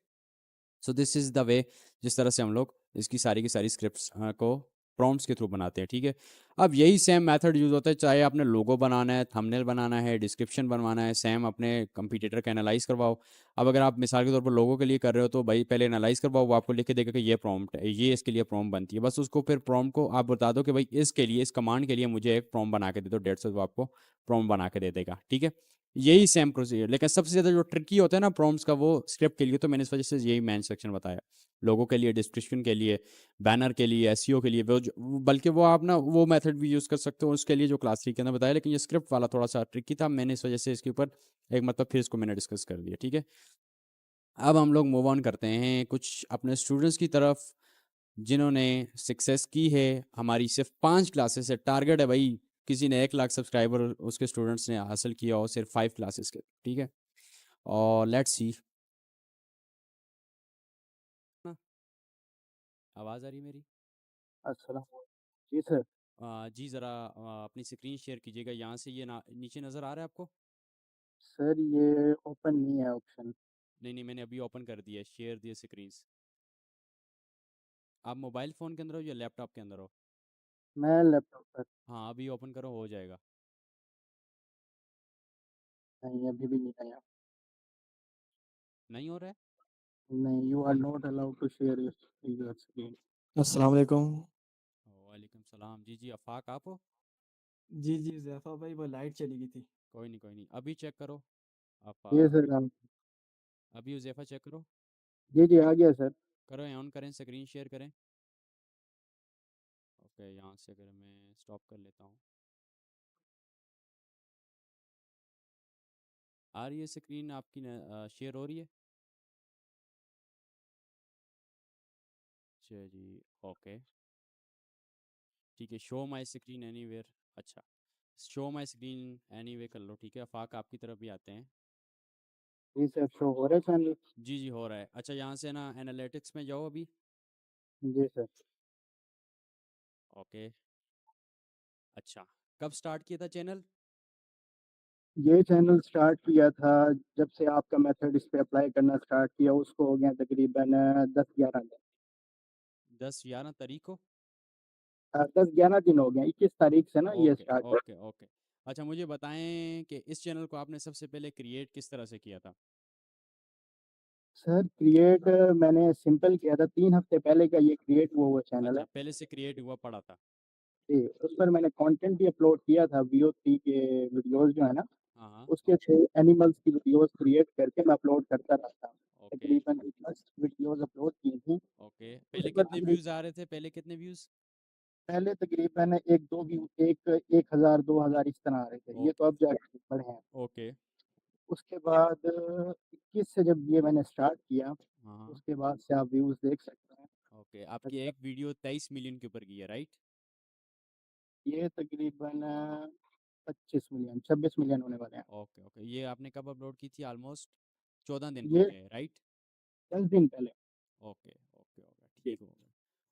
So this is the way जिस तरह से हम लोग इसकी सारी की सारी स्क्रिप्ट्स को प्रॉम्प्ट्स के थ्रू बनाते हैं, ठीक है। अब यही सेम मेथड यूज़ होता है, चाहे आपने लोगो बनाना है, थंबनेल बनाना है, डिस्क्रिप्शन बनवाना है, सेम अपने कंप्यूटर का एनालाइज करवाओ। अब अगर आप मिसाल के तौर पर लोगों के लिए कर रहे हो तो भाई पहले एनालाइज करवाओ, वो आपको लिख के देगा कि ये प्रॉम्प्ट है, ये इसके लिए प्रॉम्प्ट बनती है, बस उसको फिर प्रॉम्प्ट को आप बता दो कि भाई इसके लिए, इस कमांड के लिए मुझे एक प्रॉम्प्ट बना के दे दो, 150, वो आपको प्रॉम्प्ट बना के दे देगा, ठीक है। यही सेम प्रोसीजर, लेकिन सबसे ज़्यादा जो ट्रिकी होता है ना प्रॉम्प्ट्स का, वो स्क्रिप्ट के लिए, तो मैंने इस वजह से यही मेन सेक्शन बताया, लोगों के लिए, डिस्क्रिप्शन के लिए, बैनर के लिए, एसईओ के लिए, बल्कि वो आप ना वो मेथड भी यूज़ कर सकते हो उसके लिए जो क्लास 3 के अंदर बताया। लेकिन ये स्क्रिप्ट वाला थोड़ा सा ट्रिकी था, मैंने इस वजह से इसके ऊपर एक मतलब फिर इसको मैंने डिस्कस कर दिया, ठीक है। अब हम लोग मूव ऑन करते हैं कुछ अपने स्टूडेंट्स की तरफ, जिन्होंने सक्सेस की है। हमारी सिर्फ 5 क्लासेस से टारगेट है भाई, किसी ने 1 लाख सब्सक्राइबर उसके स्टूडेंट्स ने हासिल किया हो सिर्फ 5 क्लासेस के, ठीक है। और लेट्स सी, आवाज़ आ रही है मेरी? अस्सलाम जी सर। जी ज़रा अपनी स्क्रीन शेयर कीजिएगा, यहाँ से ये ना नीचे नज़र आ रहा है आपको? सर ये ओपन नहीं है ऑप्शन। नहीं नहीं, मैंने अभी ओपन कर दिया है, शेयर दिए स्क्रीन्स। आप मोबाइल फ़ोन के अंदर हो या लैपटॉप के अंदर हो? मैं लैपटॉप पर। हाँ, अभी ओपन करो, हो जाएगा। नहीं अभी भी नहीं आया। नहीं हो रहा है? नहीं, you are not allowed to share your screen. अस्सलाम वालेकुम। वालेकुम सलाम। जी जी, आफाक आप हो? जी जी जैफा भाई वो लाइट चली गई थी। कोई नहीं कोई नहीं, अभी चेक करो। ये आफाक, सर हम। अभी उज़ैफ़ा चेक करो। जी जी आ गया सर। करो, ऑन करें, स्क्रीन शेयर करें। ओके, यहाँ से अगर मैं स्टॉप कर लेता हूँ, आ रही है स्क्रीन आपकी शेयर हो रही है? अच्छा जी, ओके, ठीक है। शो माई स्क्रीन एनीवेयर, अच्छा, शो माई स्क्रीन एनीवे कर लो, ठीक है। आफाक आपकी तरफ भी आते हैं। जी सर शो हो रहा है चैनल। जी जी, हो रहा है। अच्छा, यहाँ से ना एनालिटिक्स में जाओ अभी। जी सर। ओके, अच्छा, कब स्टार्ट किया था चैनल? ये चैनल स्टार्ट किया था जब से आपका मेथड इस पे अप्लाई करना स्टार्ट किया, उसको हो गया तकरीबन 10-11 दिन। 10-11 तारीख को? 10-11 दिन हो गए, 21 तारीख से ना ये ओके स्टार्ट है। Okay okay. अच्छा, मुझे बताएं कि इस चैनल को आपने सबसे पहले क्रिएट किस तरह से किया था? सर क्रिएट मैंने सिंपल किया था, 3 हफ्ते पहले का ये क्रिएट हुआ चैनल अच्छा, है। पहले से क्रिएट हुआ पड़ा था। जी, उस पर मैंने कंटेंट भी अपलोड किया था, VO3 के वीडियोस जो है ना, हाँ हाँ। उसके थ्रू एनिमल्स की वीडियोस क्रिएट करके मैं अपलोड करता रहता हूँ। ओके तकरीबन 10 वीडियोस अपलोड की थी। ओके, उस पहले पर कितने व्यूज़ आ रहे थे, पहले कितने व्यूज़? पहले तकरीबन 1-2 व्यू 1000 2000 इस तरह आ रहे थे। ये ओके तो अब जाके बढ़े हैं। ओके। उसके बाद 21 से जब ये मैंने स्टार्ट किया, हाँ हाँ। उसके बाद से आप व्यूज़ देख सकते हैं। ओके, आपकी अच्छा, एक वीडियो 23 मिलियन के ऊपर गई है, राइट? ये तकरीबन 25 मिलियन 26 मिलियन होने वाले हैं। ओके ओके, ये आपने कब अपलोड की थी? ऑलमोस्ट 14 दिन हो ये गए, राइट? 10 दिन पहले। ओके ओके ओके, ठीक हो गया।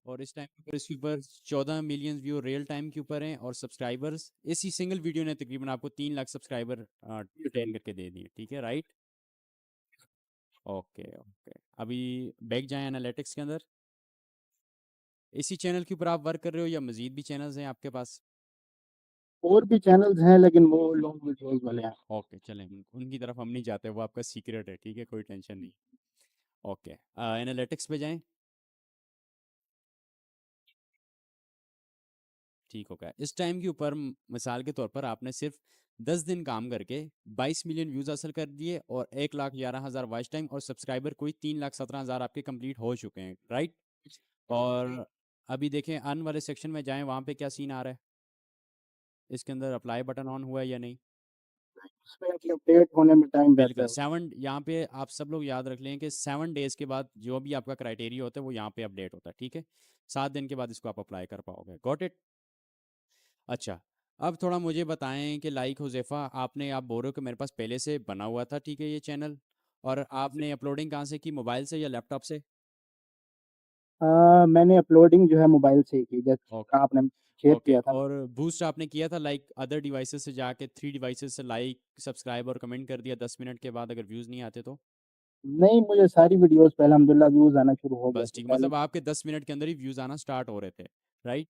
और इस टाइम के ऊपर इसके ऊपर 14 मिलियन व्यू रियल टाइम के ऊपर हैं, और सब्सक्राइबर्स इसी सिंगल वीडियो ने तकरीबन आपको 3 लाख सब्सक्राइबर अटेन करके दे दिए, ठीक है, राइट? Okay okay. अभी बैक जाएं एनालिटिक्स के अंदर। इसी चैनल के ऊपर आप वर्क कर रहे हो या मजीद भी चैनल्स हैं आपके पास? और भी चैनल्स हैं लेकिन वो लॉन्ग वीडियोज़ वाले हैं। ओके, चलें उनकी तरफ हम नहीं जाते, वो आपका सीक्रेट है, ठीक है, कोई टेंशन नहीं। ओके, एनालिटिक्स पे जाएं। ठीक हो गया। इस टाइम के ऊपर मिसाल के तौर पर आपने सिर्फ 10 दिन काम करके 22 मिलियन व्यूज हासिल कर दिए, और 1,11,000 वॉच टाइम, और सब्सक्राइबर कोई 3,17,000 आपके कंप्लीट हो चुके हैं, राइट? और अभी देखें अर्न वाले सेक्शन में जाएं, वहाँ पे क्या सीन आ रहा है? इसके अंदर अप्लाई बटन ऑन हुआ है या नहीं? उसमें अभी अपडेट होने में टाइम रहता बिल्कुल, है। 7 यहाँ पे आप सब लोग याद रख लें कि 7 डेज के बाद जो भी आपका क्राइटेरिया होता है वो यहाँ पे अपडेट होता है, ठीक है? 7 दिन के बाद इसको आप अप्लाई कर पाओगे। Got it? अच्छा, अब थोड़ा मुझे बताएं कि लाइक हुज़ैफ़ा, आपने आप बोल रहे हो कि मेरे पास पहले से बना हुआ था, ठीक है, ये चैनल, और आपने अपलोडिंग कहाँ से की, मोबाइल से या लैपटॉप से? मैंने अपलोडिंग जो है मोबाइल से ही की, ओके जैसे आपने शेयर ओके। किया था। और बूस्ट आपने किया था लाइक अदर डिवाइसेस से जाके, 3 डिवाइसेस से लाइक सब्सक्राइब और कमेंट कर दिया 10 मिनट के बाद, अगर व्यूज़ नहीं आते तो? नहीं, मुझे सारी वीडियोज़ पे अल्हम्दुलिल्लाह व्यूज़ आना शुरू हो गए बस थे ठीक, पहले। मतलब आपके 10 मिनट के अंदर ही व्यूज़ आना स्टार्ट हो रहे थे, राइट?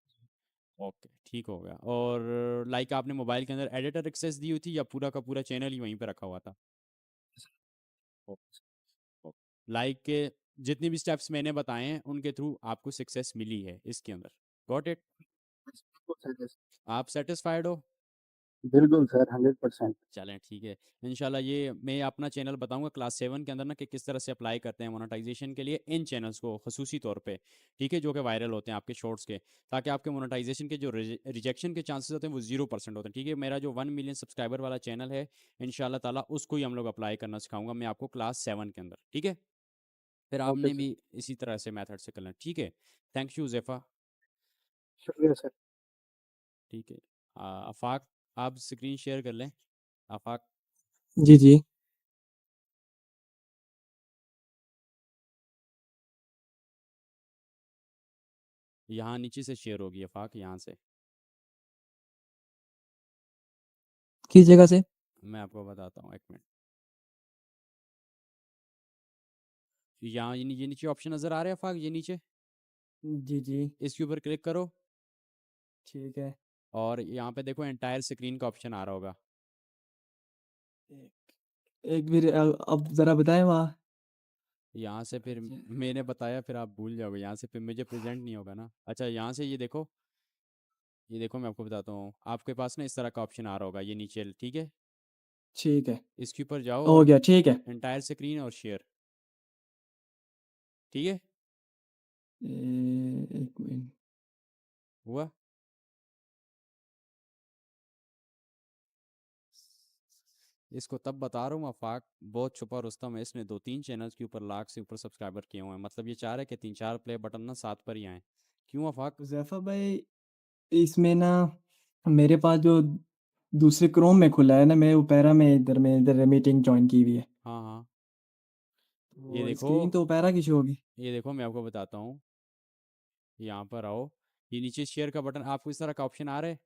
ओके, ठीक हो गया। और लाइक आपने मोबाइल के अंदर एडिटर एक्सेस दी हुई थी, या पूरा का पूरा चैनल ही वहीं पे रखा हुआ था? लाइक के जितनी भी स्टेप्स मैंने बताए हैं उनके थ्रू आपको सक्सेस मिली है इसके अंदर। Got it? आप सेटिस्फाइड हो? बिल्कुल सर, 100%। चलें, ठीक है। इंशाल्लाह ये मैं अपना चैनल बताऊंगा क्लास 7 के अंदर ना, कि किस तरह से अप्लाई करते हैं मोनेटाइजेशन के लिए इन चैनल्स को खसूसी तौर पे, ठीक है, जो कि वायरल होते हैं आपके शॉर्ट्स के, ताकि आपके मोनेटाइजेशन के जो रिजेक्शन के चांसेस होते हैं वो 0% होते हैं, ठीक है? मेरा जो 1 मिलियन सब्सक्राइबर वाला चैनल है, इंशाल्लाह ताला उसको ही हम लोग अप्लाई करना सिखाऊंगा मैं आपको क्लास 7 के अंदर, ठीक है? फिर ओके आपने सर, भी इसी तरह से मेथड से करना, ठीक है? Thank you Zefa. शुक्रिया सर। ठीक है। आफाक, आप स्क्रीन शेयर कर लें। आफाक, जी, जी। यहाँ नीचे से शेयर होगी आफाक, यहाँ से। किस जगह से? मैं आपको बताता हूँ, एक मिनट। यहाँ ये नीचे ऑप्शन नज़र आ रहे हैं आफाक, ये नीचे, जी, जी। इसके ऊपर क्लिक करो, ठीक है। और यहाँ पे देखो एंटायर स्क्रीन का ऑप्शन आ रहा होगा। एक एक फिर अब ज़रा बताएँ वहाँ? यहाँ से फिर अच्छा। मैंने बताया, फिर आप भूल जाओगे, यहाँ से फिर मुझे प्रेजेंट नहीं होगा ना। अच्छा, यहाँ से ये देखो, ये देखो, मैं आपको बताता हूँ, आपके पास ना इस तरह का ऑप्शन आ रहा होगा, ये नीचे, ठीक है? ठीक है। इसके ऊपर जाओ हो और गया, ठीक है। एंटायर स्क्रीन और शेयर, ठीक है? 1 मिनट। हुआ? इसको तब बता रहा हूँ आफाक, बहुत छुपा रुस्तम है, इसने 2-3 चैनल्स के ऊपर लाख से ऊपर सब्सक्राइबर किए हुए हैं, मतलब ये चाह रहा है कि 3-4 प्ले बटन ना साथ पर ही आए। क्यों आफाक? हुज़ैफ़ा भाई, इसमें ना मेरे पास जो दूसरे क्रोम में खुला है ना, मैं ओपेरा में इधर मीटिंग जॉइन की हुई है। हाँ हाँ, ये वो देखो, स्क्रीन तो ओपेरा की शो होगी। ये देखो, मैं आपको बताता हूँ, यहाँ पर आओ, ये नीचे शेयर का बटन आपको इस तरह का ऑप्शन आ रहा है,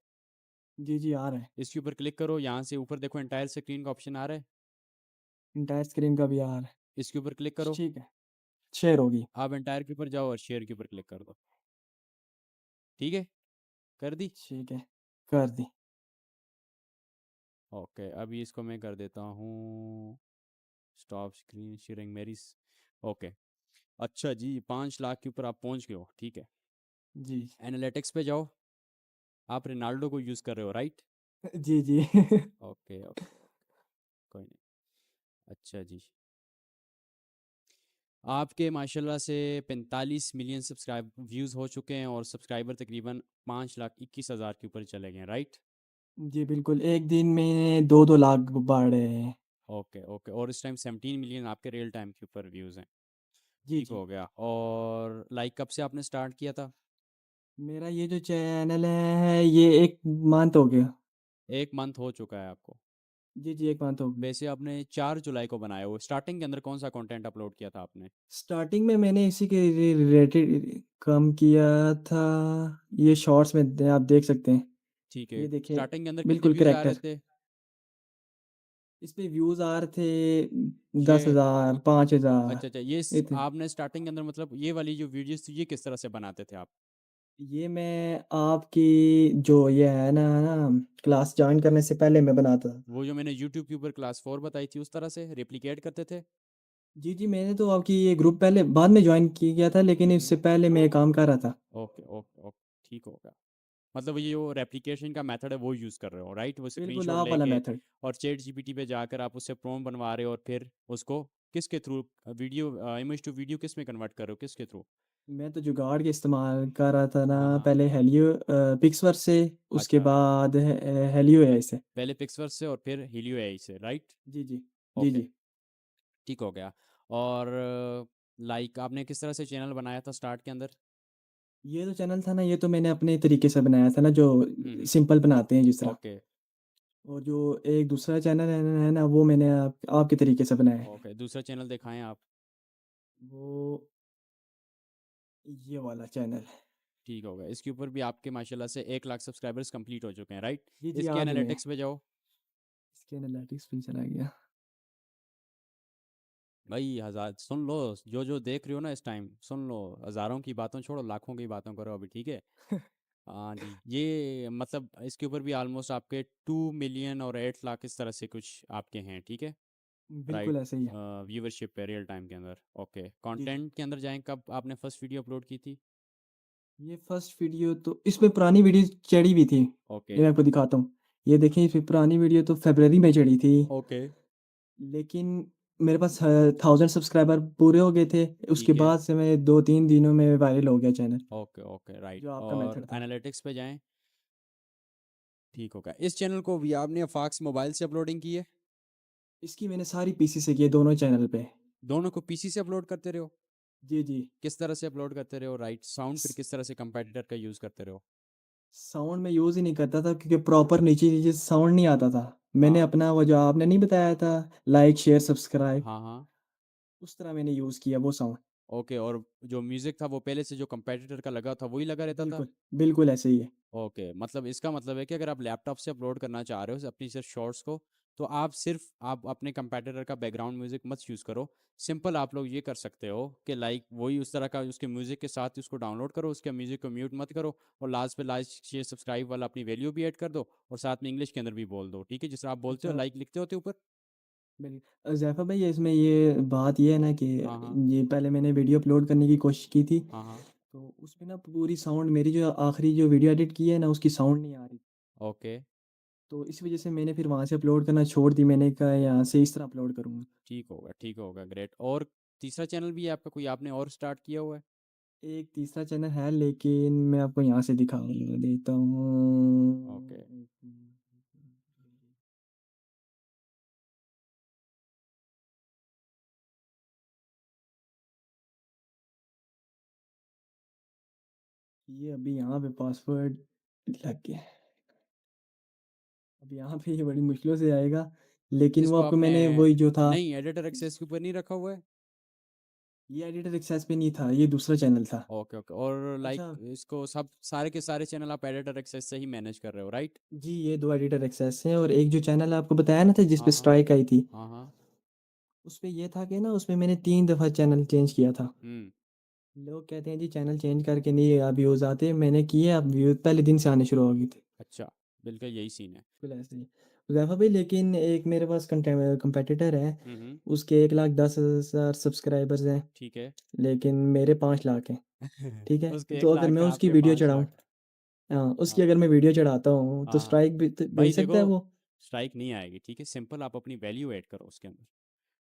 जी, जी, आ रहा है। इसके ऊपर क्लिक करो, यहाँ से ऊपर देखो एंटायर स्क्रीन का ऑप्शन आ रहा है, एंटायर स्क्रीन का भी आ रहा है। इसके ऊपर क्लिक करो। ठीक है, शेयर होगी। आप एंटायर के ऊपर जाओ और शेयर के ऊपर क्लिक कर दो, ठीक है? कर दी? ठीक है, कर दी। ओके, अभी इसको मैं कर देता हूँ स्टॉप स्क्रीन शेयरिंग मेरी। ओके, अच्छा जी, 5 लाख के ऊपर आप पहुंच गए हो, ठीक है? जी। एनालिटिक्स पे जाओ। आप रोनाल्डो को यूज़ कर रहे हो, राइट? जी, जी। ओके ओके, कोई नहीं। अच्छा जी, आपके माशाल्लाह से 45 मिलियन सब्सक्राइब व्यूज़ हो चुके हैं और सब्सक्राइबर तकरीबन 5,21,000 के ऊपर चले गए हैं, राइट? जी, बिल्कुल, एक दिन में 2-2 लाख बढ़ रहे हैं। ओके, ओके, और इस टाइम 17 मिलियन आपके रियल टाइम के ऊपर व्यूज़ हैं। जी, ठीक जी। हो गया। और लाइक कब से आपने स्टार्ट किया था? मेरा ये जो चैनल है, ये 1 मंथ हो गया। 1 मंथ हो चुका है आपको। जी, जी, 1 मंथ हो गया। वैसे आपने 4 जुलाई को बनाया हुआ, स्टार्टिंग के अंदर कौन-सा कंटेंट अपलोड किया था आपने? स्टार्टिंग में मैंने इसी के रिलेटेड काम किया था। ये शॉर्ट्स में आप देख सकते हैं। ठीक है। ये देखिए, स्टार्टिंग के अंदर कितने बिल्कुल व्यूज़ आ रहे करैक्टर। थे? इस पे व्यूज़ आ रहे थे ये 10,000 5,000 अच्छा, अच्छा, ये इतने। आपने स्टार्टिंग के अंदर मतलब ये वाली जो वीडियोज़ थी ये किस तरह से बनाते थे आप? ये मैं आपकी जो ये है ना क्लास जॉइन करने से पहले मैं बनाता था। वो जो मैंने यूट्यूब के ऊपर क्लास 4 बताई थी उस तरह से रेप्लिकेट करते थे? जी, जी, मैंने तो आपकी ये ग्रुप पहले बाद में जॉइन की गया था, लेकिन हुँ, हुँ। इससे पहले मैं ये काम कर रहा था। ओके, ओके, ओके, ठीक होगा। मतलब ये जो रेप्लिकेशन का मेथड है वो यूज़ कर रहे हो, राइट? वो बिल्कुल स्क्रीनशॉट आप वाला लेके मेथड। और चैट जीपीटी पे जाकर आप उससे प्रॉम्प्ट बनवा रहे हो और फिर उसको किसके through video image to video किस में कन्वर्ट कर रहे हो, किसके थ्रू? मैं तो जुगाड़ के इस्तेमाल कर रहा था ना, हाँ, हाँ। पहले हेलियो पिक्सवर्स से, उसके अच्छा, बाद हेलियो एआई से। पहले पिक्सवर्स से और फिर हीलियो एआई से, राइट? जी, जी। जी, ओके, जी। ठीक हो गया। और लाइक आपने किस तरह से चैनल बनाया था स्टार्ट के अंदर? ये जो चैनल था ना, ये तो मैंने अपने तरीके से बनाया था ना, जो हुँ, हुँ। सिंपल बनाते हैं जिस तरह। ओके, और जो एक दूसरा चैनल है ना, वो मैंने आपके तरीके से बनाया है। ओके, दूसरा चैनल दिखाएँ आप। वो ये वाला चैनल। ठीक हो गया। इसके ऊपर भी आपके माशाल्लाह से 1 लाख सब्सक्राइबर्स कंप्लीट हो चुके हैं, राइट? जी, जी, इसके आ चुके हैं। एनालिटिक्स पे जाओ। इसके एनालिटिक्स भी चला गया। भाई हज़ार सुन लो, जो देख रहे हो ना इस टाइम, सुन लो, हज़ारों की बातों छोड़ो, लाखों की बातों करो अभी, ठीक है? हाँ जी, ये मतलब इसके ऊपर भी ऑलमोस्ट आपके 2 मिलियन और 8 लाख इस तरह से कुछ आपके हैं, ठीक है? राइट, बिल्कुल ऐसे ही है। व्यूवरशिप पे रियल टाइम के अंदर। ओके, जी, जी। कंटेंट के अंदर जाएँ, कब आपने फर्स्ट वीडियो अपलोड की थी? ये फर्स्ट वीडियो तो इसमें पुरानी वीडियो चढ़ी हुई थी। ओके, ये मैं आपको दिखाता हूँ। ये देखिए, इसमें पुरानी वीडियो तो फ़रवरी में चढ़ी थी। ओके, लेकिन मेरे पास 1000 सब्सक्राइबर पूरे हो गए थे। उसके ठीक है। बाद से मैं 2-3 दिनों में वायरल हो गया चैनल, ओके, ओके, राइट, जो आपका और मेथड था। एनालिटिक्स पे जाएँ, ठीक होगा। इस चैनल को भी आपने अफाक्स मोबाइल से अपलोडिंग की है? इसकी मैंने सारी पीसी से की है दोनों चैनल पे। दोनों को पीसी से अपलोड करते रहे हो? जी, जी। किस तरह से अपलोड करते रहे हो, राइट? साउंड फिर स किस तरह से कंपेटिटर का यूज़ करते रहे हो? साउंड मैं यूज़ ही नहीं करता था, क्योंकि प्रॉपर नीचे-नीचे साउंड नहीं आता था। मैंने हाँ, अपना वो जो आपने नहीं बताया था, लाइक, शेयर, सब्सक्राइब, हाँ, हाँ। उस तरह मैंने यूज़ किया वो साउंड। ओके, और जो म्यूज़िक था वो पहले से जो कंपेटिटर का लगा था वही लगा रहता था? बिल्कुल, बिल्कुल ऐसे ही है। ओके, मतलब इसका मतलब है कि अगर आप लैपटॉप से अपलोड करना चाह रहे हो अपनी सिर्फ शॉर्ट्स को, तो आप अपने कंपेटिटर का बैकग्राउंड म्यूजिक मत यूज़ करो। सिंपल आप लोग ये कर सकते हो कि लाइक वही उस तरह का उसके म्यूजिक के साथ ही उसको डाउनलोड करो, उसके म्यूजिक को म्यूट मत करो, और लास्ट पे लाइक शेयर सब्सक्राइब वाला अपनी वैल्यू भी ऐड कर दो और साथ में इंग्लिश के अंदर भी बोल दो, ठीक है? जिस तरह आप बोलते हो अच्छा, लाइक लिखते होते ऊपर। ज़ैफ़ा भाई, इसमें ये बात ये है ना कि हाँ, हाँ, ये पहले मैंने वीडियो अपलोड करने की कोशिश की थी, हाँ, हाँ। तो उसमें ना पूरी साउंड मेरी जो आखिरी जो वीडियो एडिट की है ना, उसकी साउंड नहीं आ रही। ओके, तो इस वज़ह से मैंने फिर वहाँ से अपलोड करना छोड़ दी। मैंने कहा यहाँ से इस तरह अपलोड करूँगा। ठीक होगा, ठीक होगा, ग्रेट। और तीसरा चैनल भी है आपका कोई, आपने और स्टार्ट किया हुआ है? एक तीसरा चैनल है, लेकिन मैं आपको यहाँ से दिखा देता ओके, हूँ। ये अभी यहाँ पे पासवर्ड लग गया है। अब यहाँ पे ये बड़ी मुश्किलों से आएगा, लेकिन वो इसको आपको आपने मैंने वही जो था, नहीं एडिटर एक्सेस के ऊपर नहीं रखा हुआ है? ये एडिटर एक्सेस पे नहीं था, ये दूसरा चैनल था। ओके, ओके, और लाइक अच्छा, इसको सब सारे के सारे चैनल आप एडिटर एक्सेस से ही मैनेज कर रहे हो, राइट? जी, ये 2 एडिटर एक्सेस हैं, और एक जो चैनल आपको बताया ना था जिस पे हाँ, हाँ, स्ट्राइक आई थी, हाँ, हाँ। उसपे ये था कि ना, उसमें मैंने 3 दफ़ा चैनल चेंज किया था। हुँ, लोग कहते हैं जी चैनल चेंज करके नहीं अब व्यूज़ आते, मैंने किए, अब व्यूज़ पहले दिन से आने शुरू हो गए थे। अच्छा, बिल्कुल यही सीन है। बिल्कुल ऐसे ही। हुज़ैफ़ा भाई, लेकिन एक मेरे पास कंपेटिटर है, हुँ, हुँ, उसके 1,10,000 सब्सक्राइबर्स हैं, ठीक है। लेकिन मेरे 5 लाख हैं, ठीक है? उसके 1 तो अगर लाख मैं है, उसकी आपके वीडियो 5 चढ़ाऊँ, लाख। हाँ, उसकी हाँ, अगर मैं वीडियो चढ़ाता हूँ, तो हाँ, हाँ। स्ट्राइक भी तो भाई भेज सकता देखो, है वो? स्ट्राइक नहीं आएगी, ठीक है? सिंपल आप अपनी वैल्यू ऐड करो उसके अंदर।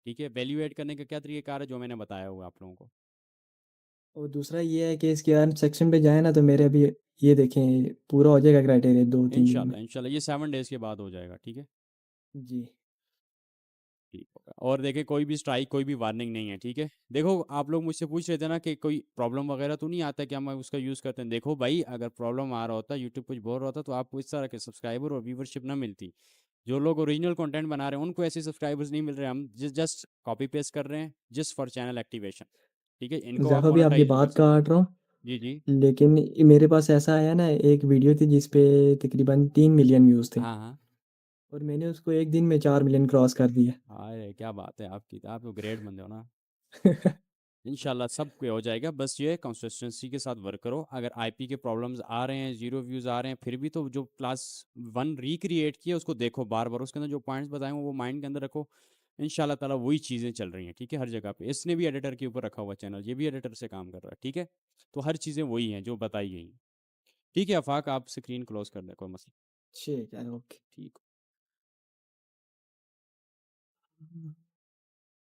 ठीक है, वैल्यू ऐड करने का क्या तरीकेकार है जो मैंने बताया हुआ आप लोगों को। और दूसरा ये है कि इसके अर्न सेक्शन पे जाए ना तो मेरे अभी ये देखें पूरा हो जाएगा क्राइटेरिया 2-3 दिन में। इंशाल्लाह इंशाल्लाह ये 7 डेज के बाद हो जाएगा, ठीक है। जी। ठीक होगा। और देखिए कोई भी स्ट्राइक कोई भी वार्निंग नहीं है, ठीक है। देखो आप लोग मुझसे पूछ रहे थे ना कि कोई प्रॉब्लम वगैरह तो नहीं आता कि हम उसका यूज़ करते हैं। देखो भाई अगर प्रॉब्लम आ रहा होता, यूट्यूब कुछ बोल रहा होता, तो आपको इस तरह के सब्सक्राइबर और व्यूवरशिप ना मिलती। जो लोग ओरिजिनल कंटेंट बना रहे हैं उनको ऐसे सब्सक्राइबर्स नहीं मिल रहे, हम जस्ट कॉपी पेस्ट कर रहे हैं जस्ट फॉर चैनल एक्टिवेशन, ठीक है। इनको आप ज़ैफ़ा भी आपकी मोनेटाइज भी कर बात सकते हैं। काट रहा हूँ, जी जी। लेकिन मेरे पास ऐसा आया ना एक वीडियो थी जिस पे तकरीबन 3 मिलियन व्यूज़ थे हाँ हाँ। और मैंने उसको एक दिन में 4 मिलियन क्रॉस कर दिया। अरे क्या बात है आपकी, तो आप तो ग्रेट बंदे हो ना। इंशाल्लाह सब पे हो जाएगा, बस ये कंसिस्टेंसी के साथ वर्क करो। अगर आईपी के प्रॉब्लम्स आ रहे हैं, जीरो व्यूज़ आ रहे हैं, फिर भी तो जो क्लास 1 रिक्रिएट किया उसको देखो बार बार, उसके अंदर जो पॉइंट्स बताए हैं वो माइंड के अंदर रखो। इंशाल्लाह ताला वही चीज़ें चल रही हैं, ठीक है। हर जगह पे इसने भी एडिटर के ऊपर रखा हुआ चैनल, ये भी एडिटर से काम कर रहा है, ठीक है। तो हर चीज़ें वही हैं जो बताई गई हैं, ठीक है। आफाक आप स्क्रीन क्लोज कर दें, कोई मसला। ठीक है, ओके। ठीक।